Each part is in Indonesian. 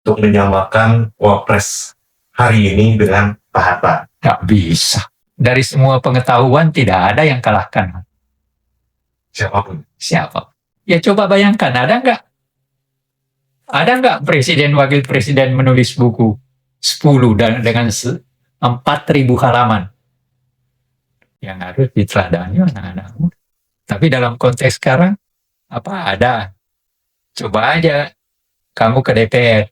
untuk menyamakan Wapres hari ini dengan Pak Hatta? Nggak bisa. Dari semua pengetahuan tidak ada yang kalahkan Siapapun. siapa. Ya coba bayangkan, ada nggak presiden wakil presiden menulis buku 10 dengan 4.000 halaman yang harus diteladani anak-anak muda. Tapi dalam konteks sekarang apa ada? Coba aja kamu ke DPR.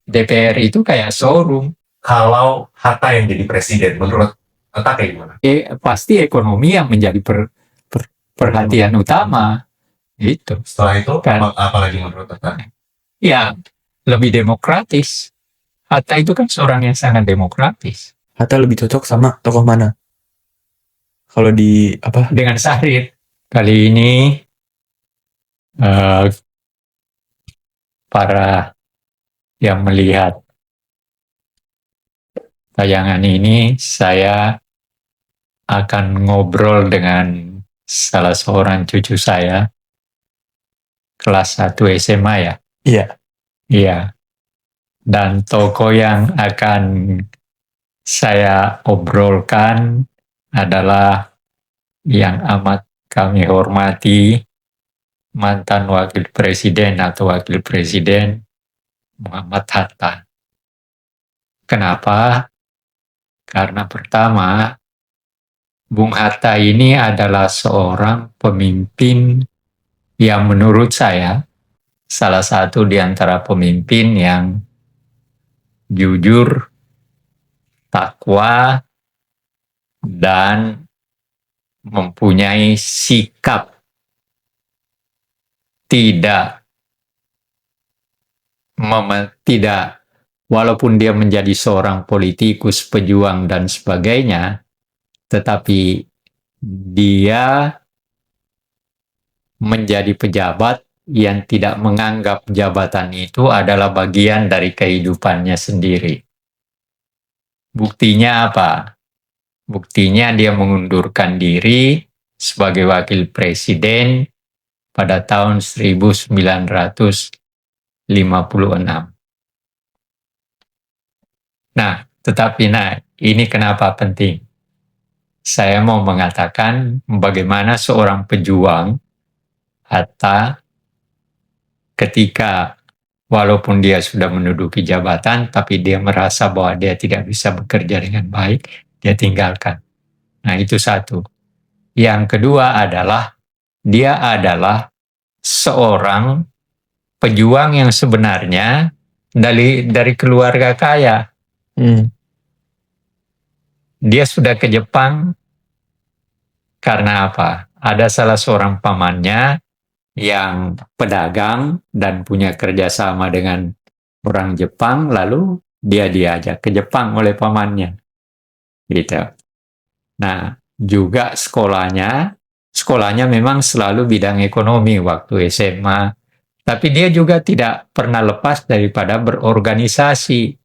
DPR itu kayak showroom. Kalau Hatta yang jadi presiden, menurut Hatta kayak gimana? Pasti ekonomi yang menjadi perhatian utama. Itu. Setelah itu, Kan. apa lagi menurut Hatta? Ya, lebih demokratis. Hatta itu kan seorang yang sangat demokratis. Hatta lebih cocok sama tokoh mana? Kalau di apa? Dengan Syahrir. Kali ini para yang melihat tayangan ini, saya akan ngobrol dengan salah seorang cucu saya, kelas 1 SMA ya. Iya. Iya. Dan tokoh yang akan saya obrolkan adalah yang amat kami hormati, mantan wakil presiden atau wakil presiden Muhammad Hatta. Kenapa? Karena pertama, Bung Hatta ini adalah seorang pemimpin yang menurut saya salah satu di antara pemimpin yang jujur, takwa, dan mempunyai sikap tidak walaupun dia menjadi seorang politikus, pejuang dan sebagainya, tetapi dia menjadi pejabat yang tidak menganggap jabatan itu adalah bagian dari kehidupannya sendiri. Buktinya apa? Buktinya dia mengundurkan diri sebagai wakil presiden pada tahun 1956. Nah, tetapi ini kenapa penting? Saya mau mengatakan bagaimana seorang pejuang Hatta ketika walaupun dia sudah menduduki jabatan, tapi dia merasa bahwa dia tidak bisa bekerja dengan baik, dia tinggalkan. Nah, itu satu. Yang kedua adalah dia adalah seorang pejuang yang sebenarnya dari keluarga kaya. Dia sudah ke Jepang karena apa? Ada salah seorang pamannya yang pedagang dan punya kerjasama dengan orang Jepang, lalu dia diajak ke Jepang oleh pamannya. Gitu. Nah, juga sekolahnya memang selalu bidang ekonomi waktu SMA, tapi dia juga tidak pernah lepas daripada berorganisasi.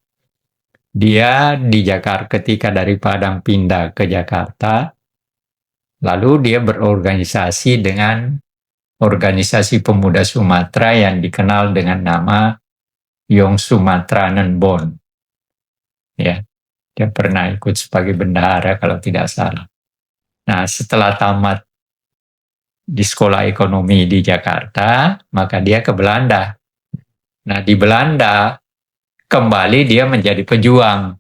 Dia di Jakarta ketika dari Padang pindah ke Jakarta, lalu dia berorganisasi dengan organisasi pemuda Sumatera yang dikenal dengan nama Young Sumatranen Bond. Ya, dia pernah ikut sebagai bendahara kalau tidak salah. Nah, setelah tamat di sekolah ekonomi di Jakarta, maka dia ke Belanda. Nah, di Belanda kembali dia menjadi pejuang.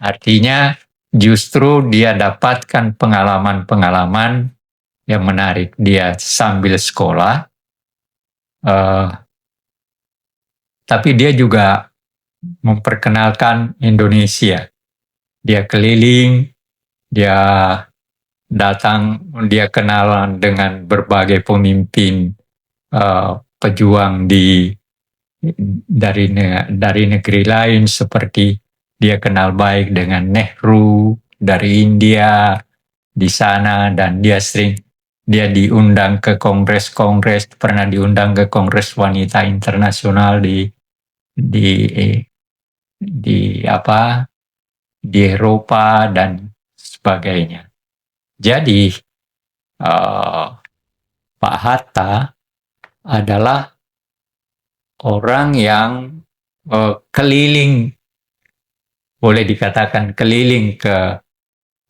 Artinya justru dia dapatkan pengalaman-pengalaman yang menarik. Dia sambil sekolah, tapi dia juga memperkenalkan Indonesia. Dia keliling, dia datang, dia kenalan dengan berbagai pemimpin pejuang dari negeri lain, seperti dia kenal baik dengan Nehru dari India di sana, dan dia diundang ke kongres-kongres, pernah diundang ke Kongres Wanita Internasional di Eropa dan sebagainya. Jadi Pak Hatta adalah orang yang keliling, boleh dikatakan keliling ke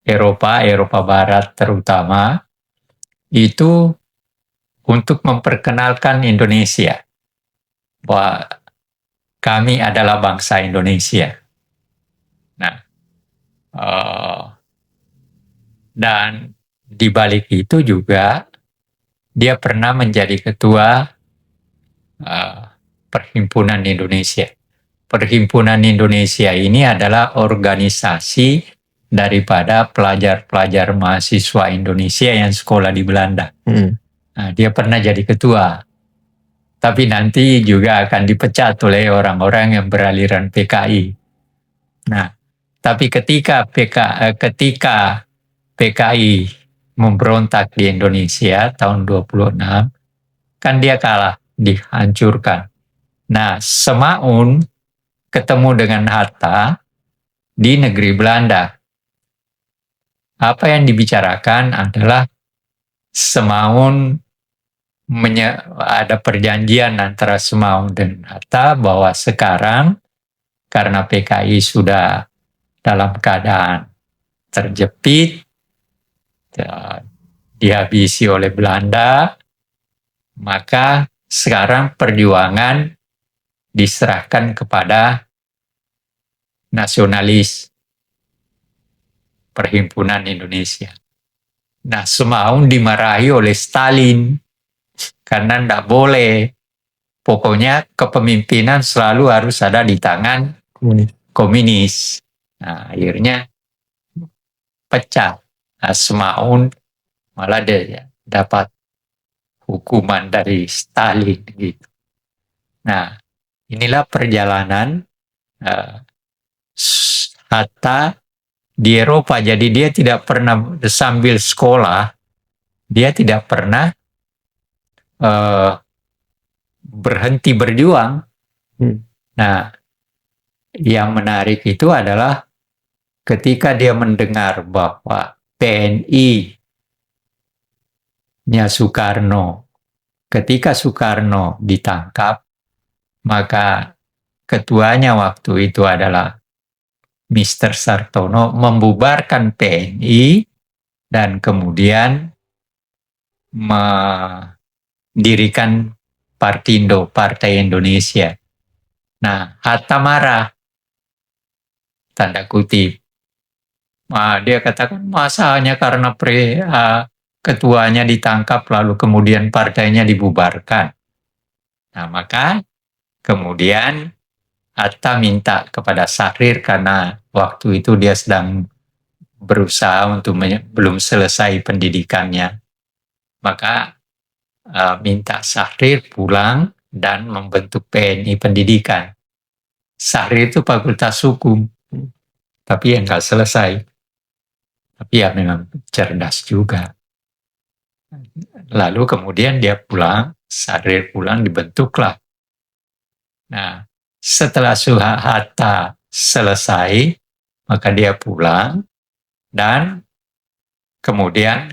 Eropa Barat terutama, itu untuk memperkenalkan Indonesia, bahwa kami adalah bangsa Indonesia. Nah, dan di balik itu juga dia pernah menjadi ketua Perhimpunan Indonesia. Perhimpunan Indonesia ini adalah organisasi daripada pelajar-pelajar mahasiswa Indonesia yang sekolah di Belanda. Nah, dia pernah jadi ketua. Tapi nanti juga akan dipecat oleh orang-orang yang beraliran PKI. Nah, tapi ketika PKI memberontak di Indonesia tahun 26, kan dia kalah, dihancurkan. Nah, Semaun ketemu dengan Hatta di negeri Belanda. Apa yang dibicarakan adalah Semaun ada perjanjian antara Semaun dan Hatta bahwa sekarang karena PKI sudah dalam keadaan terjepit, dihabisi oleh Belanda, maka sekarang perjuangan diserahkan kepada nasionalis Perhimpunan Indonesia. Nah, Semaun dimarahi oleh Stalin karena tidak boleh. Pokoknya kepemimpinan selalu harus ada di tangan komunis. Nah, akhirnya pecah. Nah, Semaun malah dia dapat hukuman dari Stalin gitu. Nah, inilah perjalanan Hatta di Eropa. Jadi dia tidak pernah sambil sekolah, dia tidak pernah berhenti berjuang. Nah, yang menarik itu adalah ketika dia mendengar bahwa PNI-nya Soekarno, ketika Soekarno ditangkap, maka ketuanya waktu itu adalah Mr. Sartono membubarkan PNI dan kemudian mendirikan Partindo, Partai Indonesia. Nah, Hatta marah, tanda kutip. Dia katakan masa hanya karena ketuanya ditangkap lalu kemudian partainya dibubarkan. Nah, maka kemudian Hatta minta kepada Syahrir, karena waktu itu dia sedang berusaha untuk belum selesai pendidikannya. Maka minta Syahrir pulang dan membentuk PNI Pendidikan. Syahrir itu fakultas hukum, tapi yang nggak selesai. Tapi ya memang cerdas juga. Lalu kemudian dia pulang, Syahrir pulang, dibentuklah. Nah, setelah Hatta selesai, maka dia pulang dan kemudian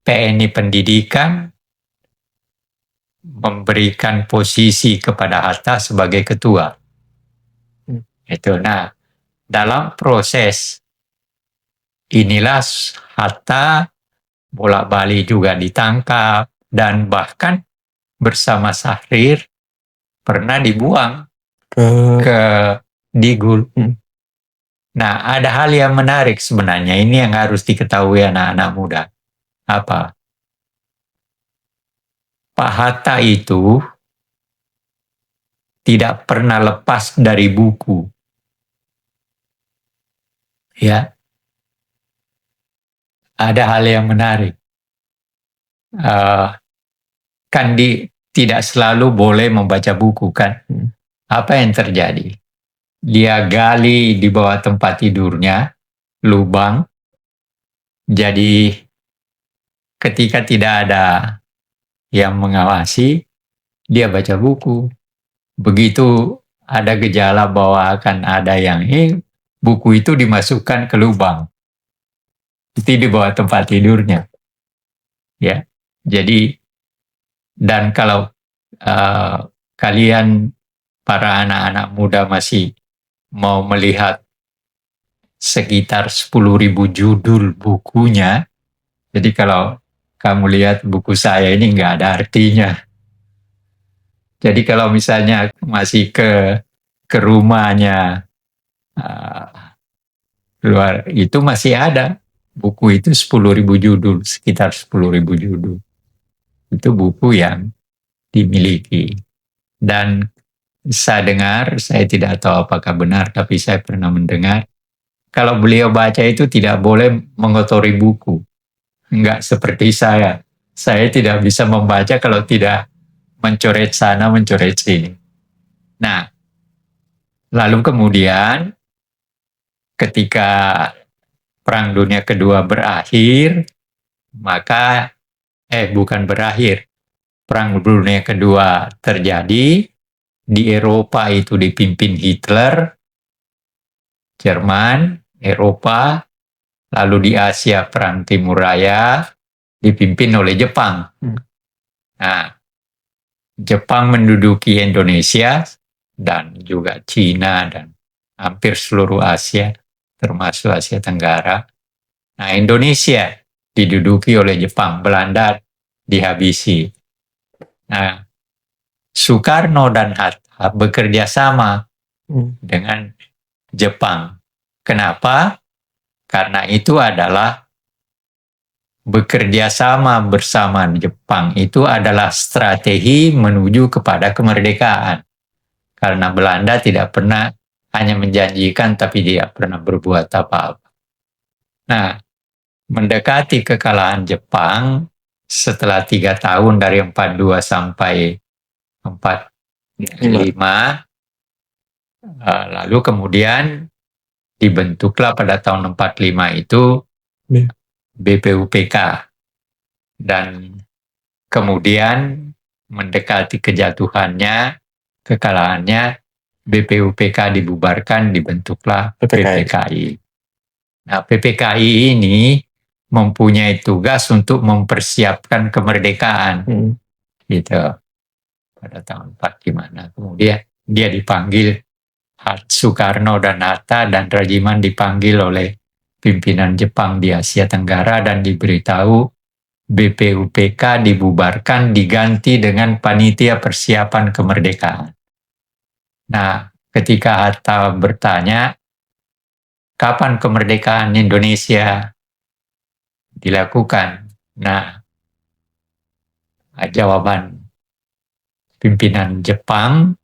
PNI Pendidikan memberikan posisi kepada Hatta sebagai ketua. Itu. Nah, dalam proses inilah Hatta bolak-balik juga ditangkap dan bahkan bersama Syahrir pernah dibuang ke Digul. Nah, ada hal yang menarik sebenarnya. Ini yang harus diketahui anak-anak muda. Apa? Pak Hatta itu tidak pernah lepas dari buku. Ya. Ada hal yang menarik. Tidak selalu boleh membaca buku kan. Apa yang terjadi? Dia gali di bawah tempat tidurnya lubang. Jadi ketika tidak ada yang mengawasi, dia baca buku. Begitu ada gejala bahwa akan ada yang buku itu dimasukkan ke lubang. Itu di bawah tempat tidurnya. Ya. Jadi, dan kalau kalian para anak-anak muda masih mau melihat sekitar 10.000 judul bukunya. Jadi kalau kamu lihat buku saya ini nggak ada artinya. Jadi kalau misalnya masih ke rumahnya luar itu masih ada buku itu 10.000 judul, sekitar 10.000 judul. Itu buku yang dimiliki. Dan saya dengar, saya tidak tahu apakah benar, tapi saya pernah mendengar, kalau beliau baca itu tidak boleh mengotori buku. Enggak seperti saya. Saya tidak bisa membaca kalau tidak mencoret sana, mencoret sini. Nah, lalu kemudian ketika Perang Dunia Kedua berakhir, maka bukan berakhir. Perang Dunia Kedua terjadi, di Eropa itu dipimpin Hitler, Jerman, Eropa, lalu di Asia Perang Timur Raya dipimpin oleh Jepang. Nah, Jepang menduduki Indonesia dan juga Cina dan hampir seluruh Asia, termasuk Asia Tenggara. Nah, Indonesia diduduki oleh Jepang, Belanda dihabisi. Nah, Soekarno dan Hatta bekerja sama dengan Jepang. Kenapa? Karena itu adalah bekerja sama bersama Jepang itu adalah strategi menuju kepada kemerdekaan. Karena Belanda tidak pernah hanya menjanjikan tapi tidak pernah berbuat apa-apa. Nah, mendekati kekalahan Jepang setelah 3 tahun dari 42 sampai 45, lalu kemudian dibentuklah pada tahun 45 itu BPUPK. Dan kemudian mendekati kejatuhannya, kekalahannya, BPUPK dibubarkan, dibentuklah PPKI. Nah, PPKI ini mempunyai tugas untuk mempersiapkan kemerdekaan. Gitu. Pada tahun 45. Nah, kemudian dia dipanggil, Soekarno dan Hatta dan Rajiman dipanggil oleh pimpinan Jepang di Asia Tenggara dan diberitahu BPUPK dibubarkan, diganti dengan Panitia Persiapan Kemerdekaan. Nah, ketika Hatta bertanya, kapan kemerdekaan Indonesia dilakukan? Nah, jawaban pimpinan Jepang,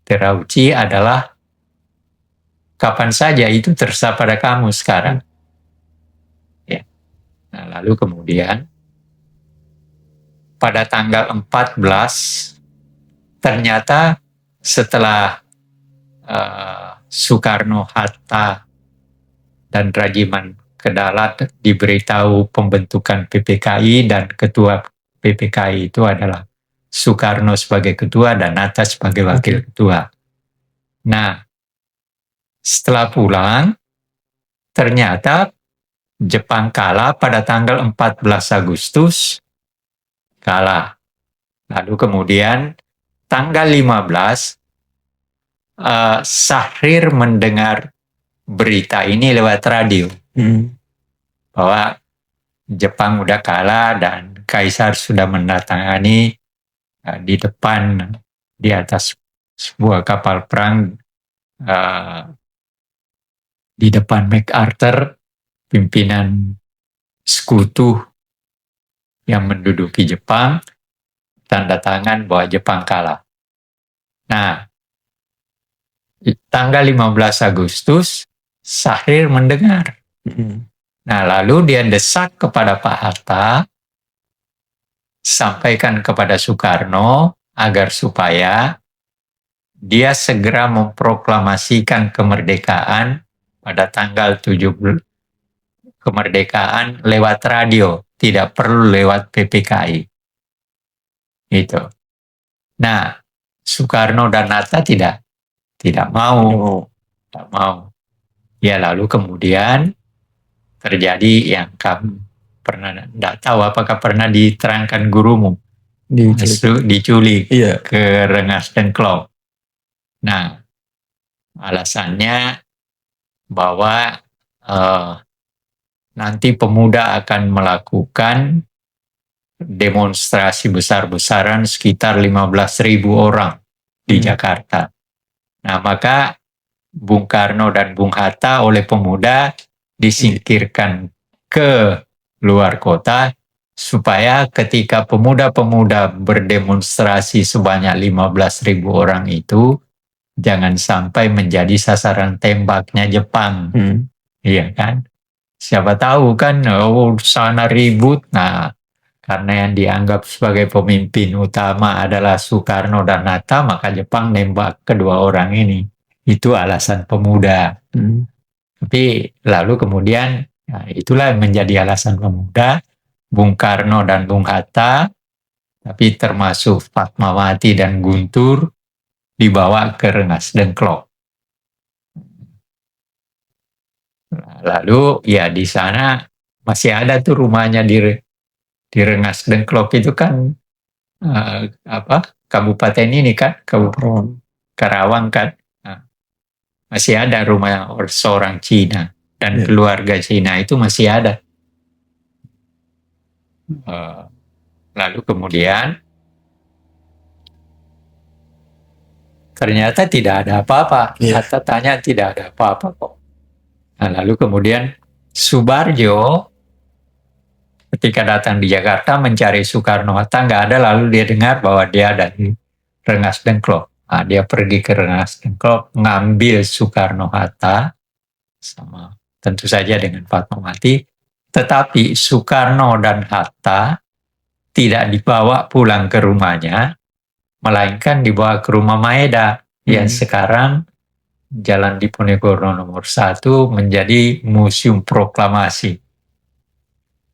Terauchi, adalah kapan saja, itu terserah pada kamu sekarang. Ya. Nah, lalu kemudian pada tanggal 14 ternyata setelah Soekarno, Hatta, dan Rajiman ke Dalat diberitahu pembentukan PPKI dan ketua PPKI itu adalah Soekarno sebagai ketua dan Hatta sebagai wakil ketua. Nah, setelah pulang, ternyata Jepang kalah pada tanggal 14 Agustus, kalah. Lalu kemudian tanggal 15, Syahrir mendengar berita ini lewat radio, bahwa Jepang udah kalah dan Kaisar sudah mendatangani di depan, di atas sebuah kapal perang, di depan MacArthur, pimpinan sekutu yang menduduki Jepang, tanda tangan bahwa Jepang kalah. Nah, tanggal 15 Agustus, Syahrir mendengar. Nah, lalu dia desak kepada Pak Hatta, sampaikan kepada Soekarno agar supaya dia segera memproklamasikan kemerdekaan pada tanggal 17, kemerdekaan lewat radio, tidak perlu lewat PPKI. Itu. Nah, Soekarno dan Hatta tidak mau. Tidak mau. Ya, lalu kemudian terjadi yang kamu pernah, tidak tahu apakah pernah diterangkan gurumu, diculik ke Rengas Dengklok. Nah, alasannya bahwa nanti pemuda akan melakukan demonstrasi besar-besaran sekitar 15.000 orang di Jakarta. Nah, maka Bung Karno dan Bung Hatta oleh pemuda disingkirkan ke luar kota supaya ketika pemuda-pemuda berdemonstrasi sebanyak 15.000 orang itu jangan sampai menjadi sasaran tembaknya Jepang. Iya kan? Siapa tahu kan, sana ribut. Nah, karena yang dianggap sebagai pemimpin utama adalah Soekarno dan Hatta, maka Jepang nembak kedua orang ini. Itu alasan pemuda. Tapi lalu kemudian, nah, itulah yang menjadi alasan pemuda. Bung Karno dan Bung Hatta, tapi termasuk Fatmawati dan Guntur, dibawa ke Rengas Dengklok. Lalu ya di sana masih ada tuh rumahnya di Rengas Dengklok itu kan kabupaten ini kan, Kabupaten Karawang kan. Nah, masih ada rumah seorang Cina dan keluarga Cina itu masih ada. Lalu kemudian ternyata tidak ada apa-apa. Hatta tanya tidak ada apa-apa kok. Nah, lalu kemudian Subarjo ketika datang di Jakarta mencari Soekarno-Hatta nggak ada, lalu dia dengar bahwa dia ada di Rengas Dengklok. Nah, dia pergi ke Rengas Dengklok, ngambil Soekarno-Hatta, sama tentu saja dengan Fatmawati, tetapi Soekarno dan Hatta tidak dibawa pulang ke rumahnya, melainkan dibawa ke rumah Maeda, yang sekarang Jalan Diponegoro nomor 1 menjadi Museum Proklamasi.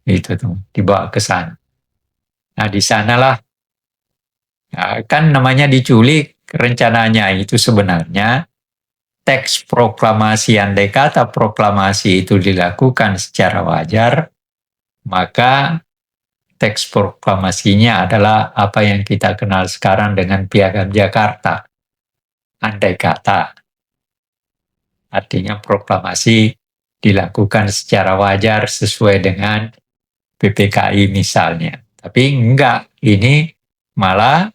Itu tuh, dibawa ke sana. Nah, di sanalah, kan namanya diculik, rencananya itu sebenarnya teks proklamasi, andai kata proklamasi itu dilakukan secara wajar, maka teks proklamasinya adalah apa yang kita kenal sekarang dengan Piagam Jakarta. Andai kata. Artinya proklamasi dilakukan secara wajar sesuai dengan PPKI misalnya. Tapi enggak, ini malah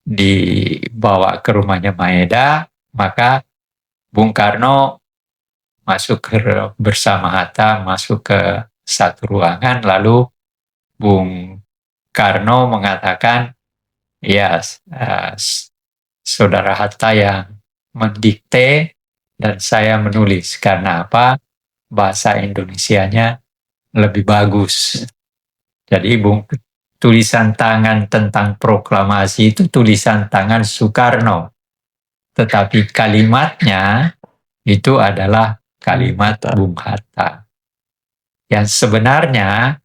dibawa ke rumahnya Maeda, maka Bung Karno bersama Hatta masuk ke satu ruangan, lalu Bung Karno mengatakan, ya saudara Hatta yang mendikte dan saya menulis. Karena apa? Bahasa Indonesianya lebih bagus. Jadi tulisan tangan tentang proklamasi itu tulisan tangan Soekarno. Tetapi kalimatnya itu adalah kalimat Bung Hatta. Yang sebenarnya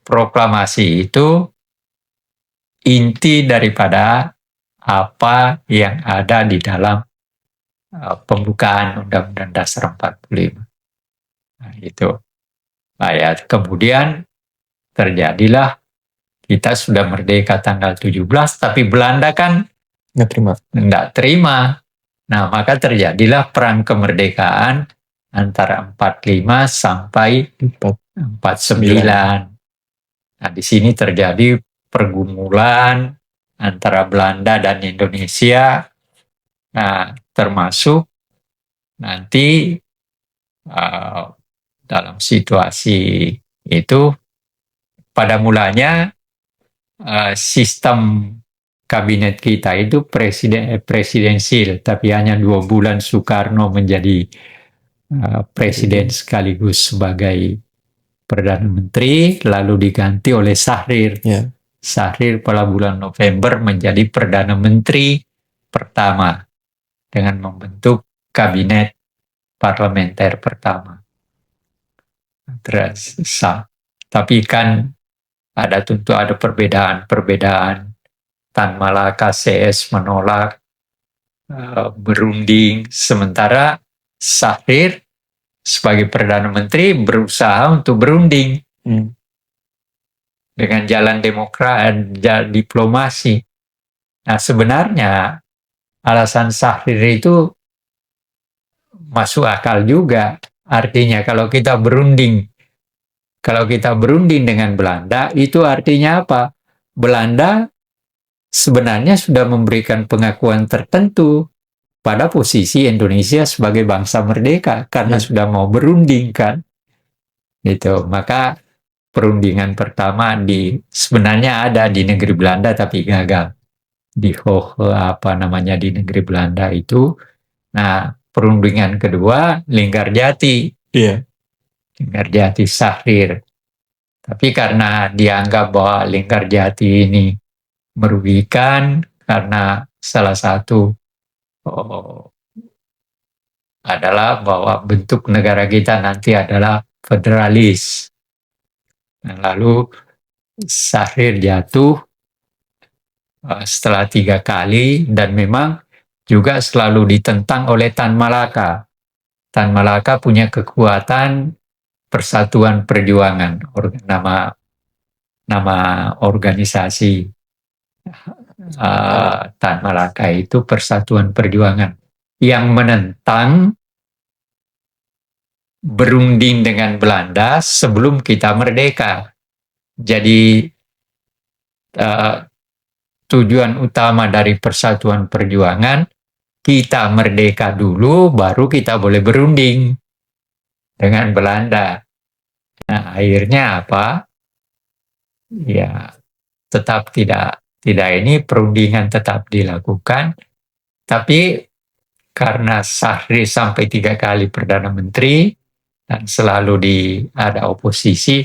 proklamasi itu inti daripada apa yang ada di dalam pembukaan Undang-Undang Dasar 45. Nah, itu. Nah, ya, kemudian terjadilah kita sudah merdeka tanggal 17, tapi Belanda kan nggak terima. Nah, maka terjadilah perang kemerdekaan antara 45 sampai 49. Nah, di sini terjadi pergumulan antara Belanda dan Indonesia. Nah, termasuk nanti dalam situasi itu pada mulanya sistem kabinet kita itu presidensil, tapi hanya 2 bulan Soekarno menjadi presiden sekaligus sebagai Perdana Menteri, lalu diganti oleh Syahrir. Syahrir pada bulan November menjadi Perdana Menteri pertama dengan membentuk kabinet parlementer pertama. Terus, tapi kan tentu ada perbedaan. Tan Malaka CS menolak berunding, sementara Syahrir sebagai Perdana Menteri berusaha untuk berunding dengan jalan diplomasi. Nah, sebenarnya alasan Syahrir itu masuk akal juga. Artinya kalau kita berunding dengan Belanda, itu artinya apa? Belanda sebenarnya sudah memberikan pengakuan tertentu pada posisi Indonesia sebagai bangsa merdeka karena sudah mau berunding kan. Itu. Maka perundingan pertama sebenarnya ada di negeri Belanda tapi gagal. Di Hohe di negeri Belanda itu. Nah, perundingan kedua Linggarjati. Iya. Linggarjati Syahrir. Tapi karena dianggap bahwa Linggarjati ini merugikan karena salah satu adalah bahwa bentuk negara kita nanti adalah federalis. Nah, lalu Syahrir jatuh setelah 3 kali dan memang juga selalu ditentang oleh Tan Malaka. Tan Malaka punya kekuatan Persatuan Perjuangan, nama organisasi Tan Malaka itu Persatuan Perjuangan yang menentang berunding dengan Belanda sebelum kita merdeka. Jadi tujuan utama dari Persatuan Perjuangan, kita merdeka dulu, baru kita boleh berunding dengan Belanda. Nah, akhirnya apa? Ya, tetap tidak ini perundingan tetap dilakukan, tapi karena Syahrir sampai 3 kali Perdana Menteri dan selalu ada oposisi,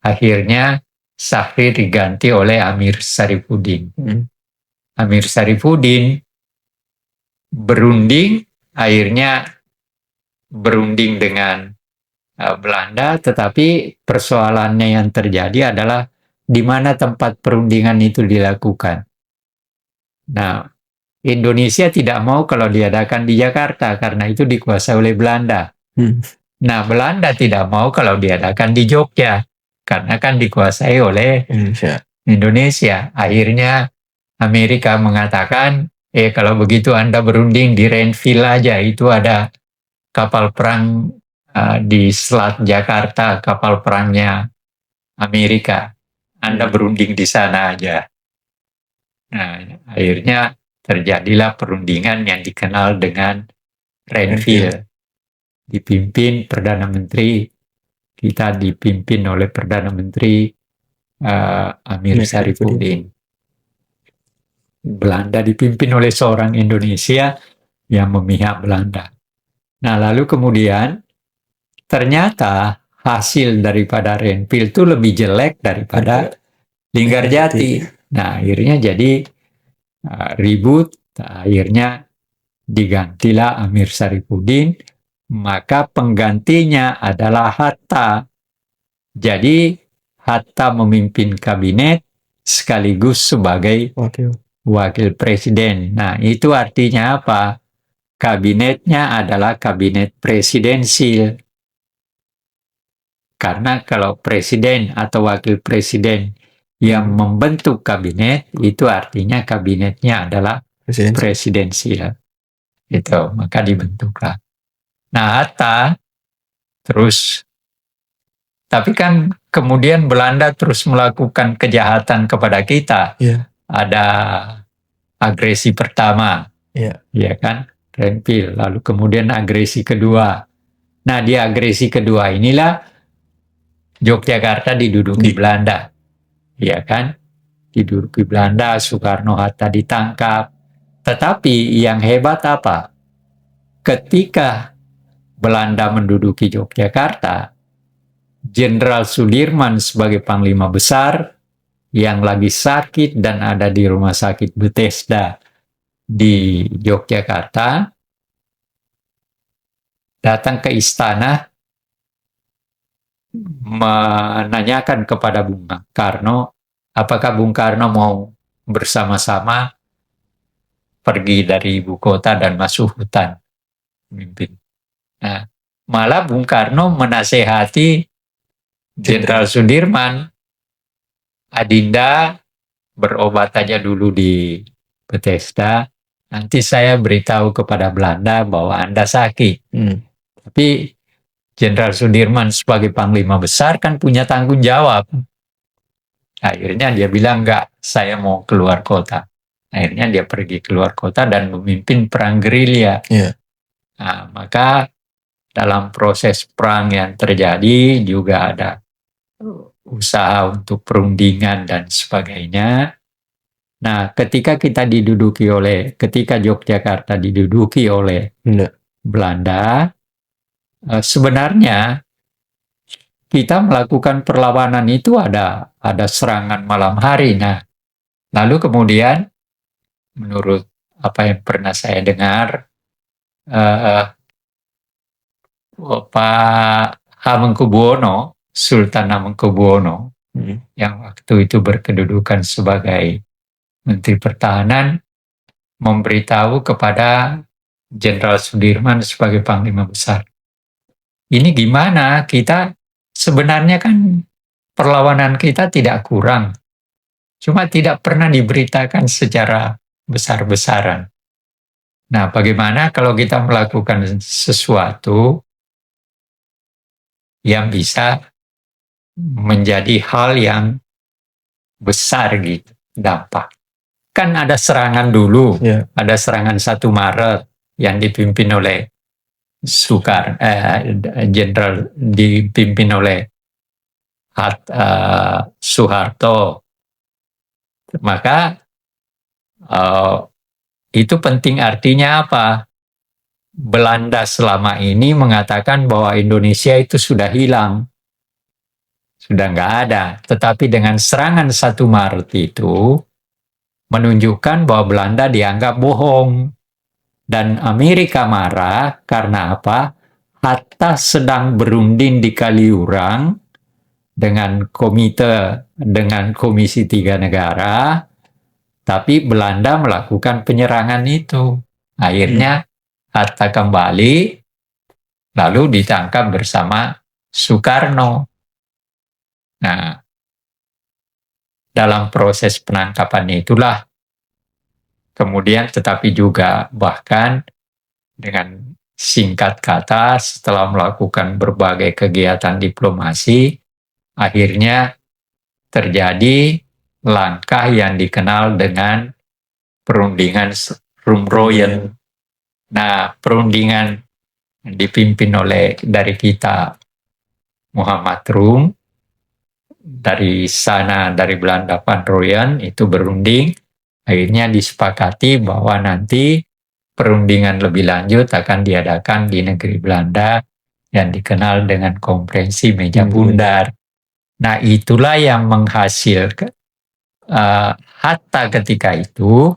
akhirnya Syahrir diganti oleh Amir Sarifuddin. Amir Sarifuddin akhirnya berunding dengan Belanda, tetapi persoalannya yang terjadi adalah di mana tempat perundingan itu dilakukan. Nah, Indonesia tidak mau kalau diadakan di Jakarta karena itu dikuasai oleh Belanda. Nah, Belanda tidak mau kalau diadakan di Jogja karena kan dikuasai oleh Indonesia. Akhirnya Amerika mengatakan, kalau begitu Anda berunding di Renville aja, itu ada kapal perang di Selat Jakarta, kapal perangnya Amerika. Anda berunding di sana aja. Nah, akhirnya terjadilah perundingan yang dikenal dengan Renville. Dipimpin Perdana Menteri, kita dipimpin oleh Perdana Menteri Amir Sarifuddin. Belanda dipimpin oleh seorang Indonesia yang memihak Belanda. Nah, lalu kemudian ternyata hasil daripada Renville itu lebih jelek daripada Linggarjati. Nah, akhirnya jadi ribut, akhirnya digantilah Amir Sarifuddin, maka penggantinya adalah Hatta. Jadi Hatta memimpin kabinet sekaligus sebagai wakil presiden. Nah, itu artinya apa? Kabinetnya adalah kabinet presidensil. Karena kalau presiden atau wakil presiden yang membentuk kabinet, itu artinya kabinetnya adalah presidensial. Itu, maka dibentuklah. Nah, Hatta terus, tapi kan kemudian Belanda terus melakukan kejahatan kepada kita. Ada agresi pertama, ya kan, Renville. Lalu kemudian agresi kedua. Nah, di agresi kedua inilah Yogyakarta diduduki Belanda, ya kan? Diduduki Belanda, Soekarno-Hatta ditangkap. Tetapi yang hebat apa? Ketika Belanda menduduki Yogyakarta, Jenderal Sudirman sebagai Panglima Besar yang lagi sakit dan ada di rumah sakit Bethesda di Yogyakarta, datang ke istana menanyakan kepada Bung Karno, apakah Bung Karno mau bersama-sama pergi dari ibu kota dan masuk hutan memimpin. Nah, malah Bung Karno menasehati Jenderal Sudirman, Adinda berobat aja dulu di Bethesda, nanti saya beritahu kepada Belanda bahwa Anda sakit. Tapi Jenderal Sudirman sebagai Panglima Besar kan punya tanggung jawab. Akhirnya dia bilang, enggak, saya mau keluar kota. Akhirnya dia pergi keluar kota dan memimpin perang gerilya. Iya. Nah, maka dalam proses perang yang terjadi juga ada usaha untuk perundingan dan sebagainya. Nah, ketika Yogyakarta diduduki oleh Belanda, sebenarnya kita melakukan perlawanan itu ada serangan malam hari. Nah, lalu kemudian menurut apa yang pernah saya dengar, Pak Hamengkubuwono, Sultan Hamengkubuwono, yang waktu itu berkedudukan sebagai Menteri Pertahanan, memberitahu kepada Jenderal Sudirman sebagai Panglima Besar, ini gimana, kita sebenarnya kan perlawanan kita tidak kurang, cuma tidak pernah diberitakan secara besar-besaran. Nah, bagaimana kalau kita melakukan sesuatu yang bisa menjadi hal yang besar gitu, dampak. Kan ada serangan dulu, ada serangan 1 Maret yang dipimpin oleh Jenderal dipimpin oleh Soeharto. Maka itu penting, artinya apa? Belanda selama ini mengatakan bahwa Indonesia itu sudah hilang, sudah nggak ada. Tetapi dengan serangan 1 Maret itu menunjukkan bahwa Belanda dianggap bohong. Dan Amerika marah karena apa? Hatta sedang berunding di Kaliurang dengan Komisi 3 Negara, tapi Belanda melakukan penyerangan itu. Akhirnya Hatta kembali, lalu ditangkap bersama Soekarno. Nah, dalam proses penangkapan itulah kemudian, tetapi juga bahkan dengan singkat kata, setelah melakukan berbagai kegiatan diplomasi, akhirnya terjadi langkah yang dikenal dengan perundingan Rumroyen. Nah, perundingan dipimpin dari kita Muhammad Rum, dari Belanda Van Rooyen itu berunding. Akhirnya disepakati bahwa nanti perundingan lebih lanjut akan diadakan di negeri Belanda yang dikenal dengan Konferensi Meja Bundar. Nah, itulah yang menghasilkan Hatta ketika itu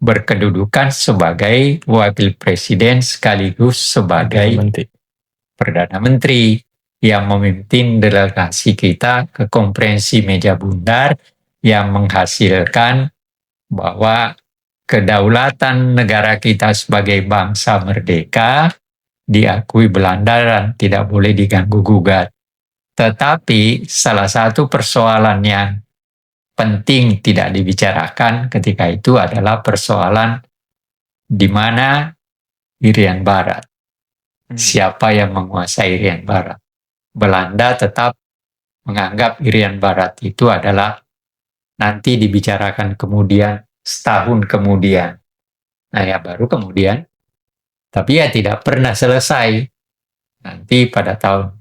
berkedudukan sebagai wakil presiden sekaligus sebagai Perdana Menteri yang memimpin delegasi kita ke Konferensi Meja Bundar yang menghasilkan bahwa kedaulatan negara kita sebagai bangsa merdeka diakui Belanda dan tidak boleh diganggu-gugat. Tetapi salah satu persoalan yang penting tidak dibicarakan ketika itu adalah persoalan di mana Irian Barat. Siapa yang menguasai Irian Barat? Belanda tetap menganggap Irian Barat itu adalah nanti dibicarakan kemudian, setahun kemudian. Nah, ya baru kemudian. Tapi ya tidak pernah selesai. Nanti pada tahun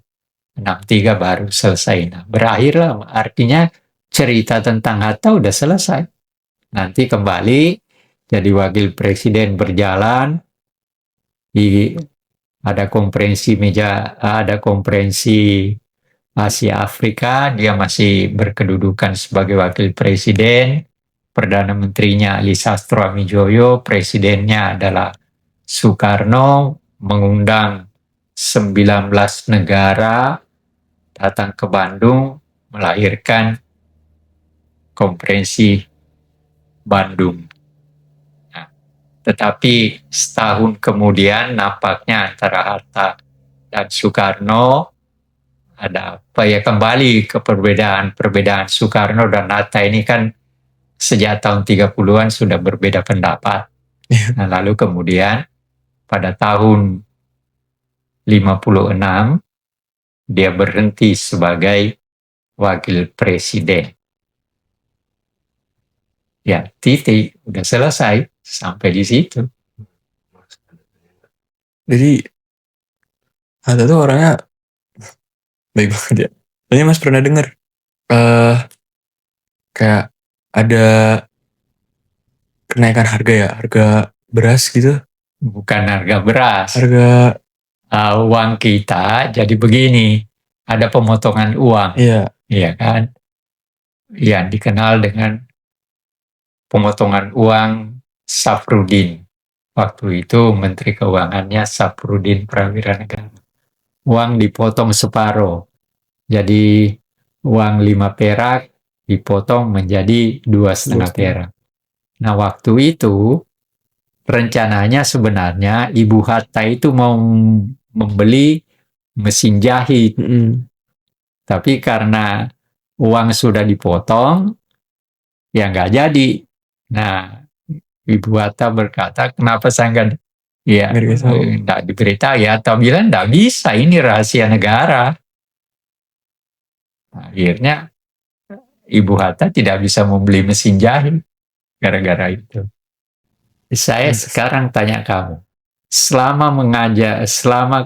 63 baru selesai. Nah, berakhirlah, artinya cerita tentang Hatta udah selesai. Nanti kembali jadi wakil presiden berjalan. Ada konferensi Asia Afrika, dia masih berkedudukan sebagai wakil presiden, Perdana Menterinya Ali Sastro Amijoyo, presidennya adalah Soekarno, mengundang 19 negara datang ke Bandung, melahirkan konferensi Bandung. Nah, tetapi setahun kemudian nampaknya antara Hatta dan Soekarno ada kembali ke perbedaan Soekarno dan Hatta ini kan sejak tahun 30-an sudah berbeda pendapat. Nah, lalu kemudian pada tahun 56 dia berhenti sebagai wakil presiden. Ya, titik, udah selesai sampai di situ. Jadi Hatta tuh orangnya baik banget ya. Tanya Mas pernah dengar kayak ada kenaikan harga ya, harga beras gitu, Bukan harga beras. harga Uang kita jadi begini, ada pemotongan uang, iya iya kan? Yang dikenal dengan pemotongan uang Safrudin. Waktu itu Menteri Keuangannya Safrudin Prawira Negara. Uang dipotong separuh. Jadi uang 5 perak dipotong menjadi 2,5 perak. Nah, waktu itu rencananya sebenarnya Ibu Hatta itu mau membeli mesin jahit. Tapi karena uang sudah dipotong, ya nggak jadi. Nah, Ibu Hatta berkata, kenapa saya nggak diberitahu ya? Atau bilang nggak bisa, ini rahasia negara. Nah, akhirnya Ibu Hatta tidak bisa membeli mesin jahit gara-gara itu. Saya sekarang tanya kamu, selama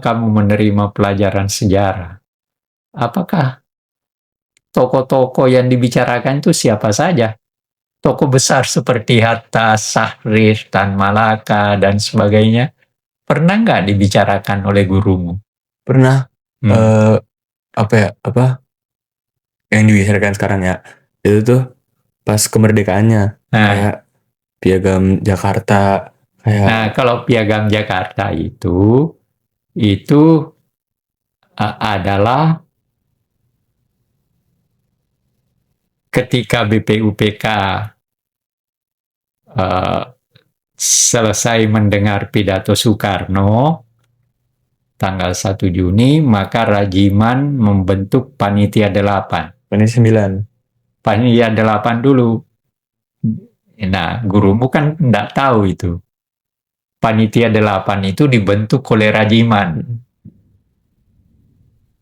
kamu menerima pelajaran sejarah, apakah tokoh-tokoh yang dibicarakan itu siapa saja? Tokoh besar seperti Hatta, Sahrir, Tan Malaka, dan sebagainya, pernah nggak dibicarakan oleh gurumu? Pernah. Apa yang dibicarakan sekarang ya, itu tuh pas kemerdekaannya, kayak Piagam Jakarta, kayak. Nah, kalau Piagam Jakarta itu adalah ketika BPUPK selesai mendengar pidato Soekarno tanggal 1 Juni, maka Rajiman membentuk Panitia 8. Panitia 9. Panitia 8 dulu. Nah, gurumu kan enggak tahu itu. Panitia 8 itu dibentuk oleh Rajiman.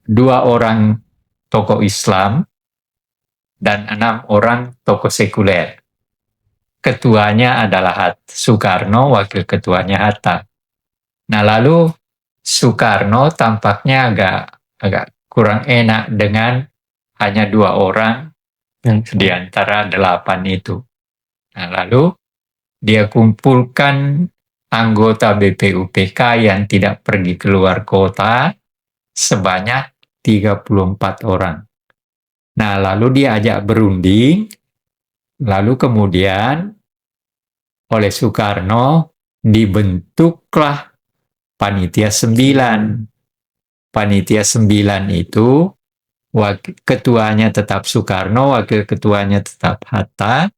2 orang tokoh Islam dan 6 orang tokoh sekuler. Ketuanya adalah Soekarno, wakil ketuanya Hatta. Nah, lalu Soekarno tampaknya agak kurang enak dengan hanya 2 orang di antara 8 itu. Nah, lalu dia kumpulkan anggota BPUPK yang tidak pergi keluar kota sebanyak 34 orang. Nah, lalu dia ajak berunding, lalu kemudian oleh Soekarno dibentuklah Panitia 9. Panitia 9 itu ketuanya tetap Soekarno, wakil ketuanya tetap Hatta,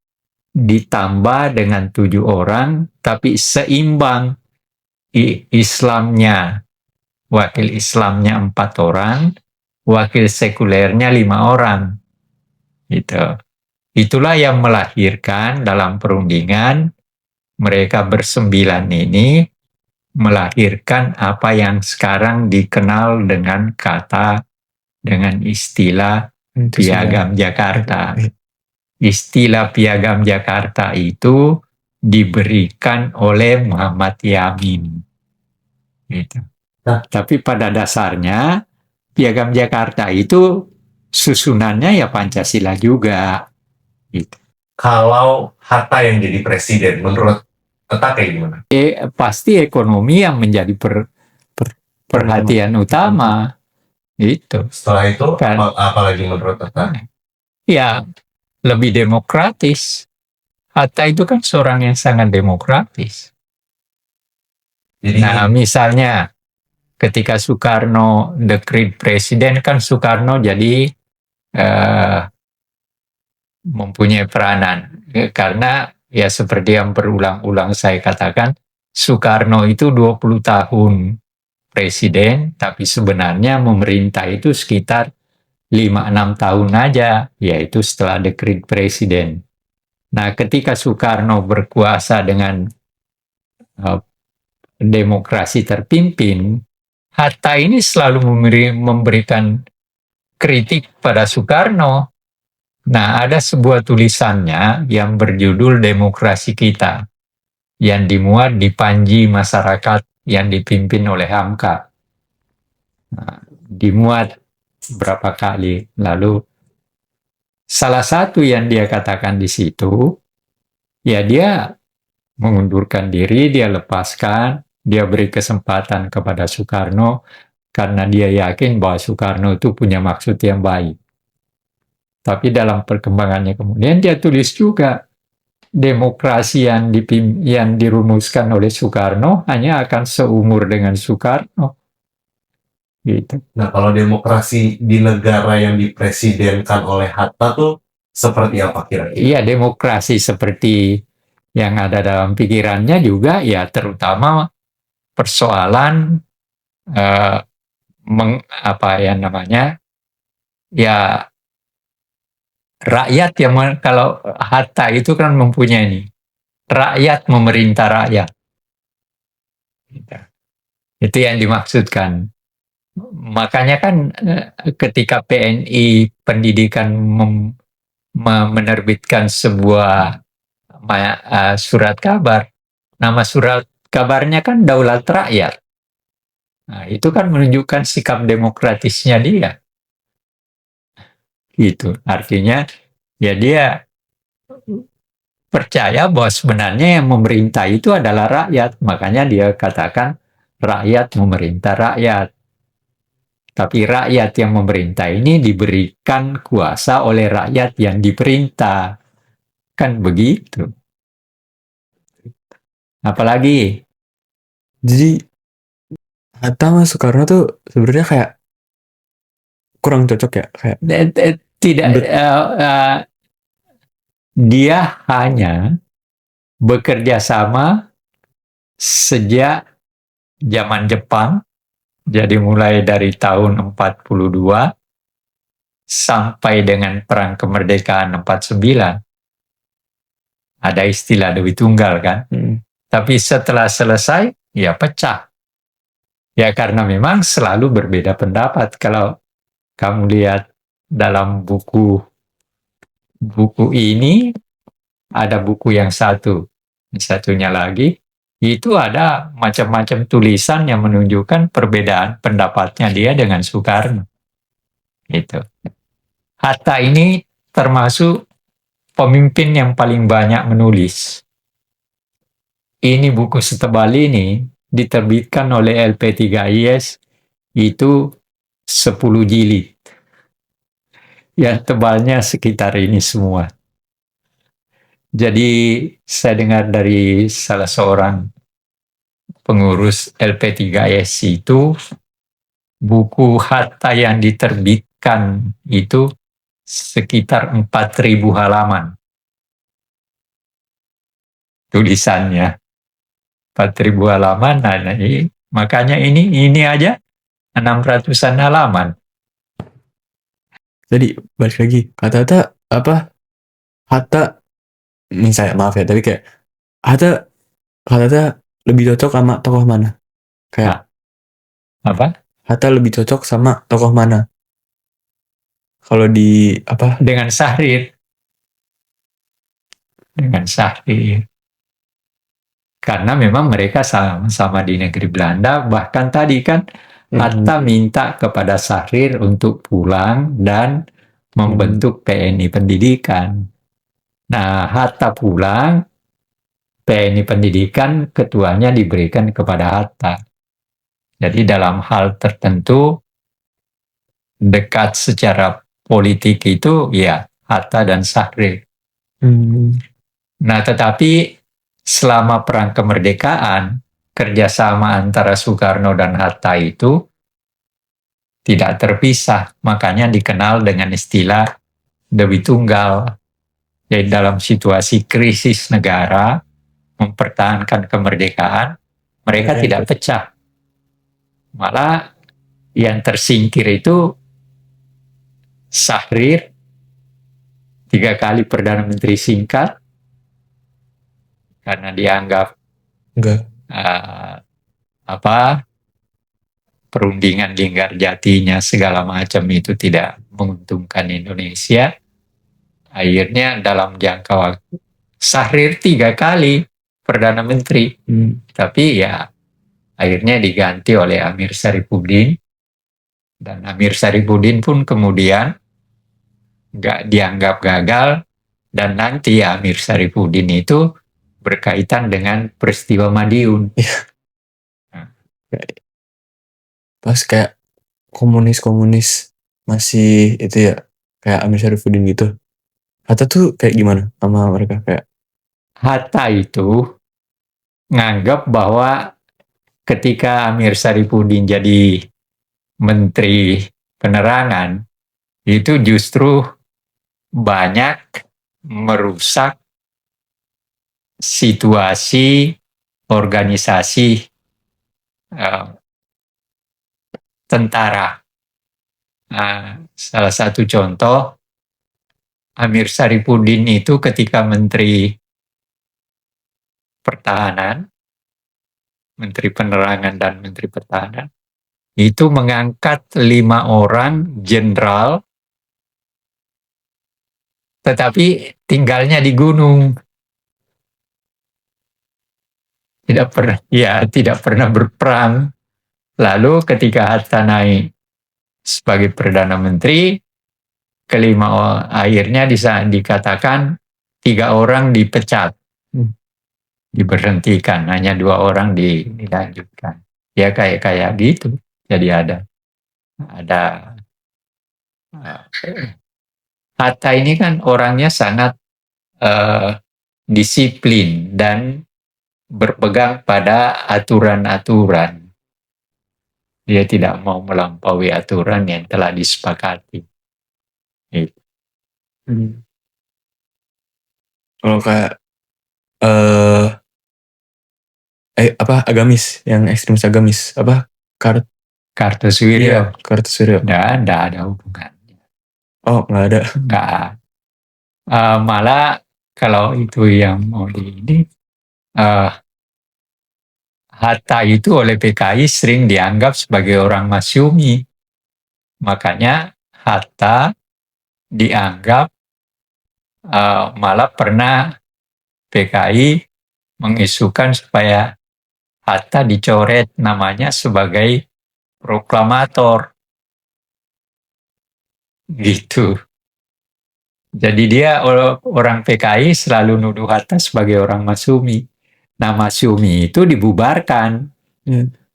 ditambah dengan 7 orang, tapi seimbang. Islamnya, wakil Islamnya 4 orang, wakil sekulernya 5 orang. Gitu. Itulah yang melahirkan dalam perundingan mereka bersembilan ini, melahirkan apa yang sekarang dikenal dengan istilah Piagam Jakarta. Istilah Piagam Jakarta itu diberikan oleh Muhammad Yamin. Gitu. Tapi pada dasarnya Piagam Jakarta itu susunannya ya Pancasila juga. Gitu. Kalau Hatta yang jadi presiden, menurut Hatta kayak gimana? Pasti ekonomi yang menjadi perhatian utama. Itu. Setelah itu, apalagi menurut Hatta? Ya, lebih demokratis. Hatta itu kan seorang yang sangat demokratis. Jadi, nah, misalnya ketika Soekarno dekrit presiden, kan Soekarno jadi mempunyai peranan. Karena ya seperti yang berulang-ulang saya katakan, Soekarno itu 20 tahun presiden, tapi sebenarnya memerintah itu sekitar 5-6 tahun aja, yaitu setelah dekrit presiden. Nah, ketika Soekarno berkuasa dengan uh, demokrasi terpimpin, Hatta ini selalu memberikan kritik pada Soekarno. Nah, ada sebuah tulisannya yang berjudul Demokrasi Kita, yang dimuat di Panji Masyarakat yang dipimpin oleh Hamka. Nah, dimuat berapa kali. Lalu, salah satu yang dia katakan di situ, ya dia mengundurkan diri, dia lepaskan, dia beri kesempatan kepada Soekarno, karena dia yakin bahwa Soekarno itu punya maksud yang baik. Tapi dalam perkembangannya kemudian dia tulis juga, demokrasi yang dirumuskan oleh Soekarno hanya akan seumur dengan Soekarno. Gitu. Nah, kalau demokrasi di negara yang dipresidenkan oleh Hatta tuh seperti apa kira-kira? Iya, demokrasi seperti yang ada dalam pikirannya juga ya terutama persoalan ya rakyat yang kalau Hatta itu kan mempunyai ini rakyat memerintah rakyat, itu yang dimaksudkan. Makanya kan ketika PNI Pendidikan menerbitkan sebuah surat kabar, nama surat kabarnya kan Daulat Rakyat. Nah, itu kan menunjukkan sikap demokratisnya dia. Gitu. Artinya ya dia percaya bahwa sebenarnya yang memerintah itu adalah rakyat. Makanya dia katakan rakyat memerintah rakyat. Tapi rakyat yang memerintah ini diberikan kuasa oleh rakyat yang diperintah. Kan begitu. Apalagi? Jadi Hatta sama Soekarno tuh sebenarnya kayak kurang cocok ya, kayak tidak. Dia hanya bekerja sama sejak zaman Jepang, jadi mulai dari tahun 42 sampai dengan Perang Kemerdekaan 49. Ada istilah Dewi Tunggal kan. Tapi setelah selesai, ya pecah. Ya karena memang selalu berbeda pendapat. Kalau kamu lihat dalam buku ini, ada buku yang satunya lagi, itu ada macam-macam tulisan yang menunjukkan perbedaan pendapatnya dia dengan Soekarno. Gitu. Hatta ini termasuk pemimpin yang paling banyak menulis. Ini buku setebal ini diterbitkan oleh LP3IS itu 10 jilid. Yang tebalnya sekitar ini semua. Jadi saya dengar dari salah seorang pengurus LP3IS itu, buku Hatta yang diterbitkan itu sekitar 4.000 halaman. Tulisannya 4.000 halaman, nah, makanya ini aja 600-an halaman. Jadi balik lagi, kata-kata apa? Hatta, ini saya maaf ya, tapi kayak Hatta lebih cocok sama tokoh mana? Kayak apa? Hatta lebih cocok sama tokoh mana? Kalau di apa? Dengan Syahrir. Karena memang mereka sama-sama di negeri Belanda, bahkan tadi kan Hatta minta kepada Syahrir untuk pulang dan membentuk PNI Pendidikan. Nah, Hatta pulang, PNI Pendidikan ketuanya diberikan kepada Hatta. Jadi dalam hal tertentu, dekat secara politik itu ya Hatta dan Syahrir. Nah, tetapi selama Perang Kemerdekaan, kerjasama antara Soekarno dan Hatta itu tidak terpisah. Makanya dikenal dengan istilah Dewi Tunggal. Jadi dalam situasi krisis negara, mempertahankan kemerdekaan, mereka tidak pecah. Malah yang tersingkir itu Syahrir, 3 kali Perdana Menteri singkat, karena dianggap eh, apa perundingan Linggarjatinya segala macam itu tidak menguntungkan Indonesia. Akhirnya dalam jangka waktu Syahrir 3 kali Perdana Menteri, tapi ya akhirnya diganti oleh Amir Syarifuddin, dan Amir Syarifuddin pun kemudian nggak dianggap gagal, dan nanti Amir Syarifuddin itu berkaitan dengan peristiwa Madiun. Pas kayak komunis masih itu ya, kayak Amir Syarifuddin gitu. Hatta tuh kayak gimana sama mereka, kayak Hatta itu nganggap bahwa ketika Amir Syarifuddin jadi Menteri Penerangan, itu justru banyak merusak situasi organisasi tentara. Salah satu contoh, Amir Syarifuddin itu ketika Menteri Pertahanan, Menteri Penerangan dan Menteri Pertahanan, itu mengangkat 5 orang jenderal, tetapi tinggalnya di gunung. Tidak pernah berperang. Lalu ketika Hatta naik sebagai Perdana Menteri, akhirnya dikatakan 3 orang dipecat, diberhentikan, hanya 2 orang dilanjutkan. Ya kayak gitu. Jadi ada Hatta ini kan orangnya sangat disiplin dan berpegang pada aturan-aturan. Dia tidak mau melampaui aturan yang telah disepakati. kalau kayak agamis, yang ekstremis agamis, Kartosuwiryo. Kartosuwiryo. Nggak ada hubungannya. Oh, nggak ada. Nggak. Malah kalau itu yang mau Hatta itu oleh PKI sering dianggap sebagai orang masyumi. Makanya Hatta dianggap malah pernah PKI mengisukan supaya Hatta dicoret namanya sebagai proklamator. Gitu. Jadi dia orang PKI selalu nuduh Hatta sebagai orang masyumi. Nah, masyumi itu dibubarkan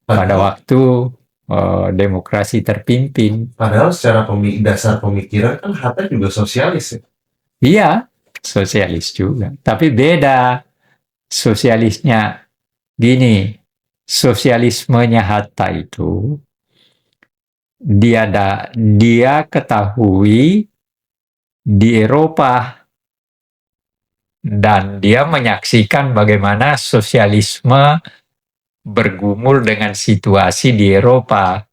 pada waktu demokrasi terpimpin. Padahal secara dasar pemikiran kan Hatta juga sosialis ya? Iya, sosialis juga. Tapi beda. Sosialisnya gini, sosialismenya Hatta itu dia ketahui di Eropa, dan dia menyaksikan bagaimana sosialisme bergumul dengan situasi di Eropa.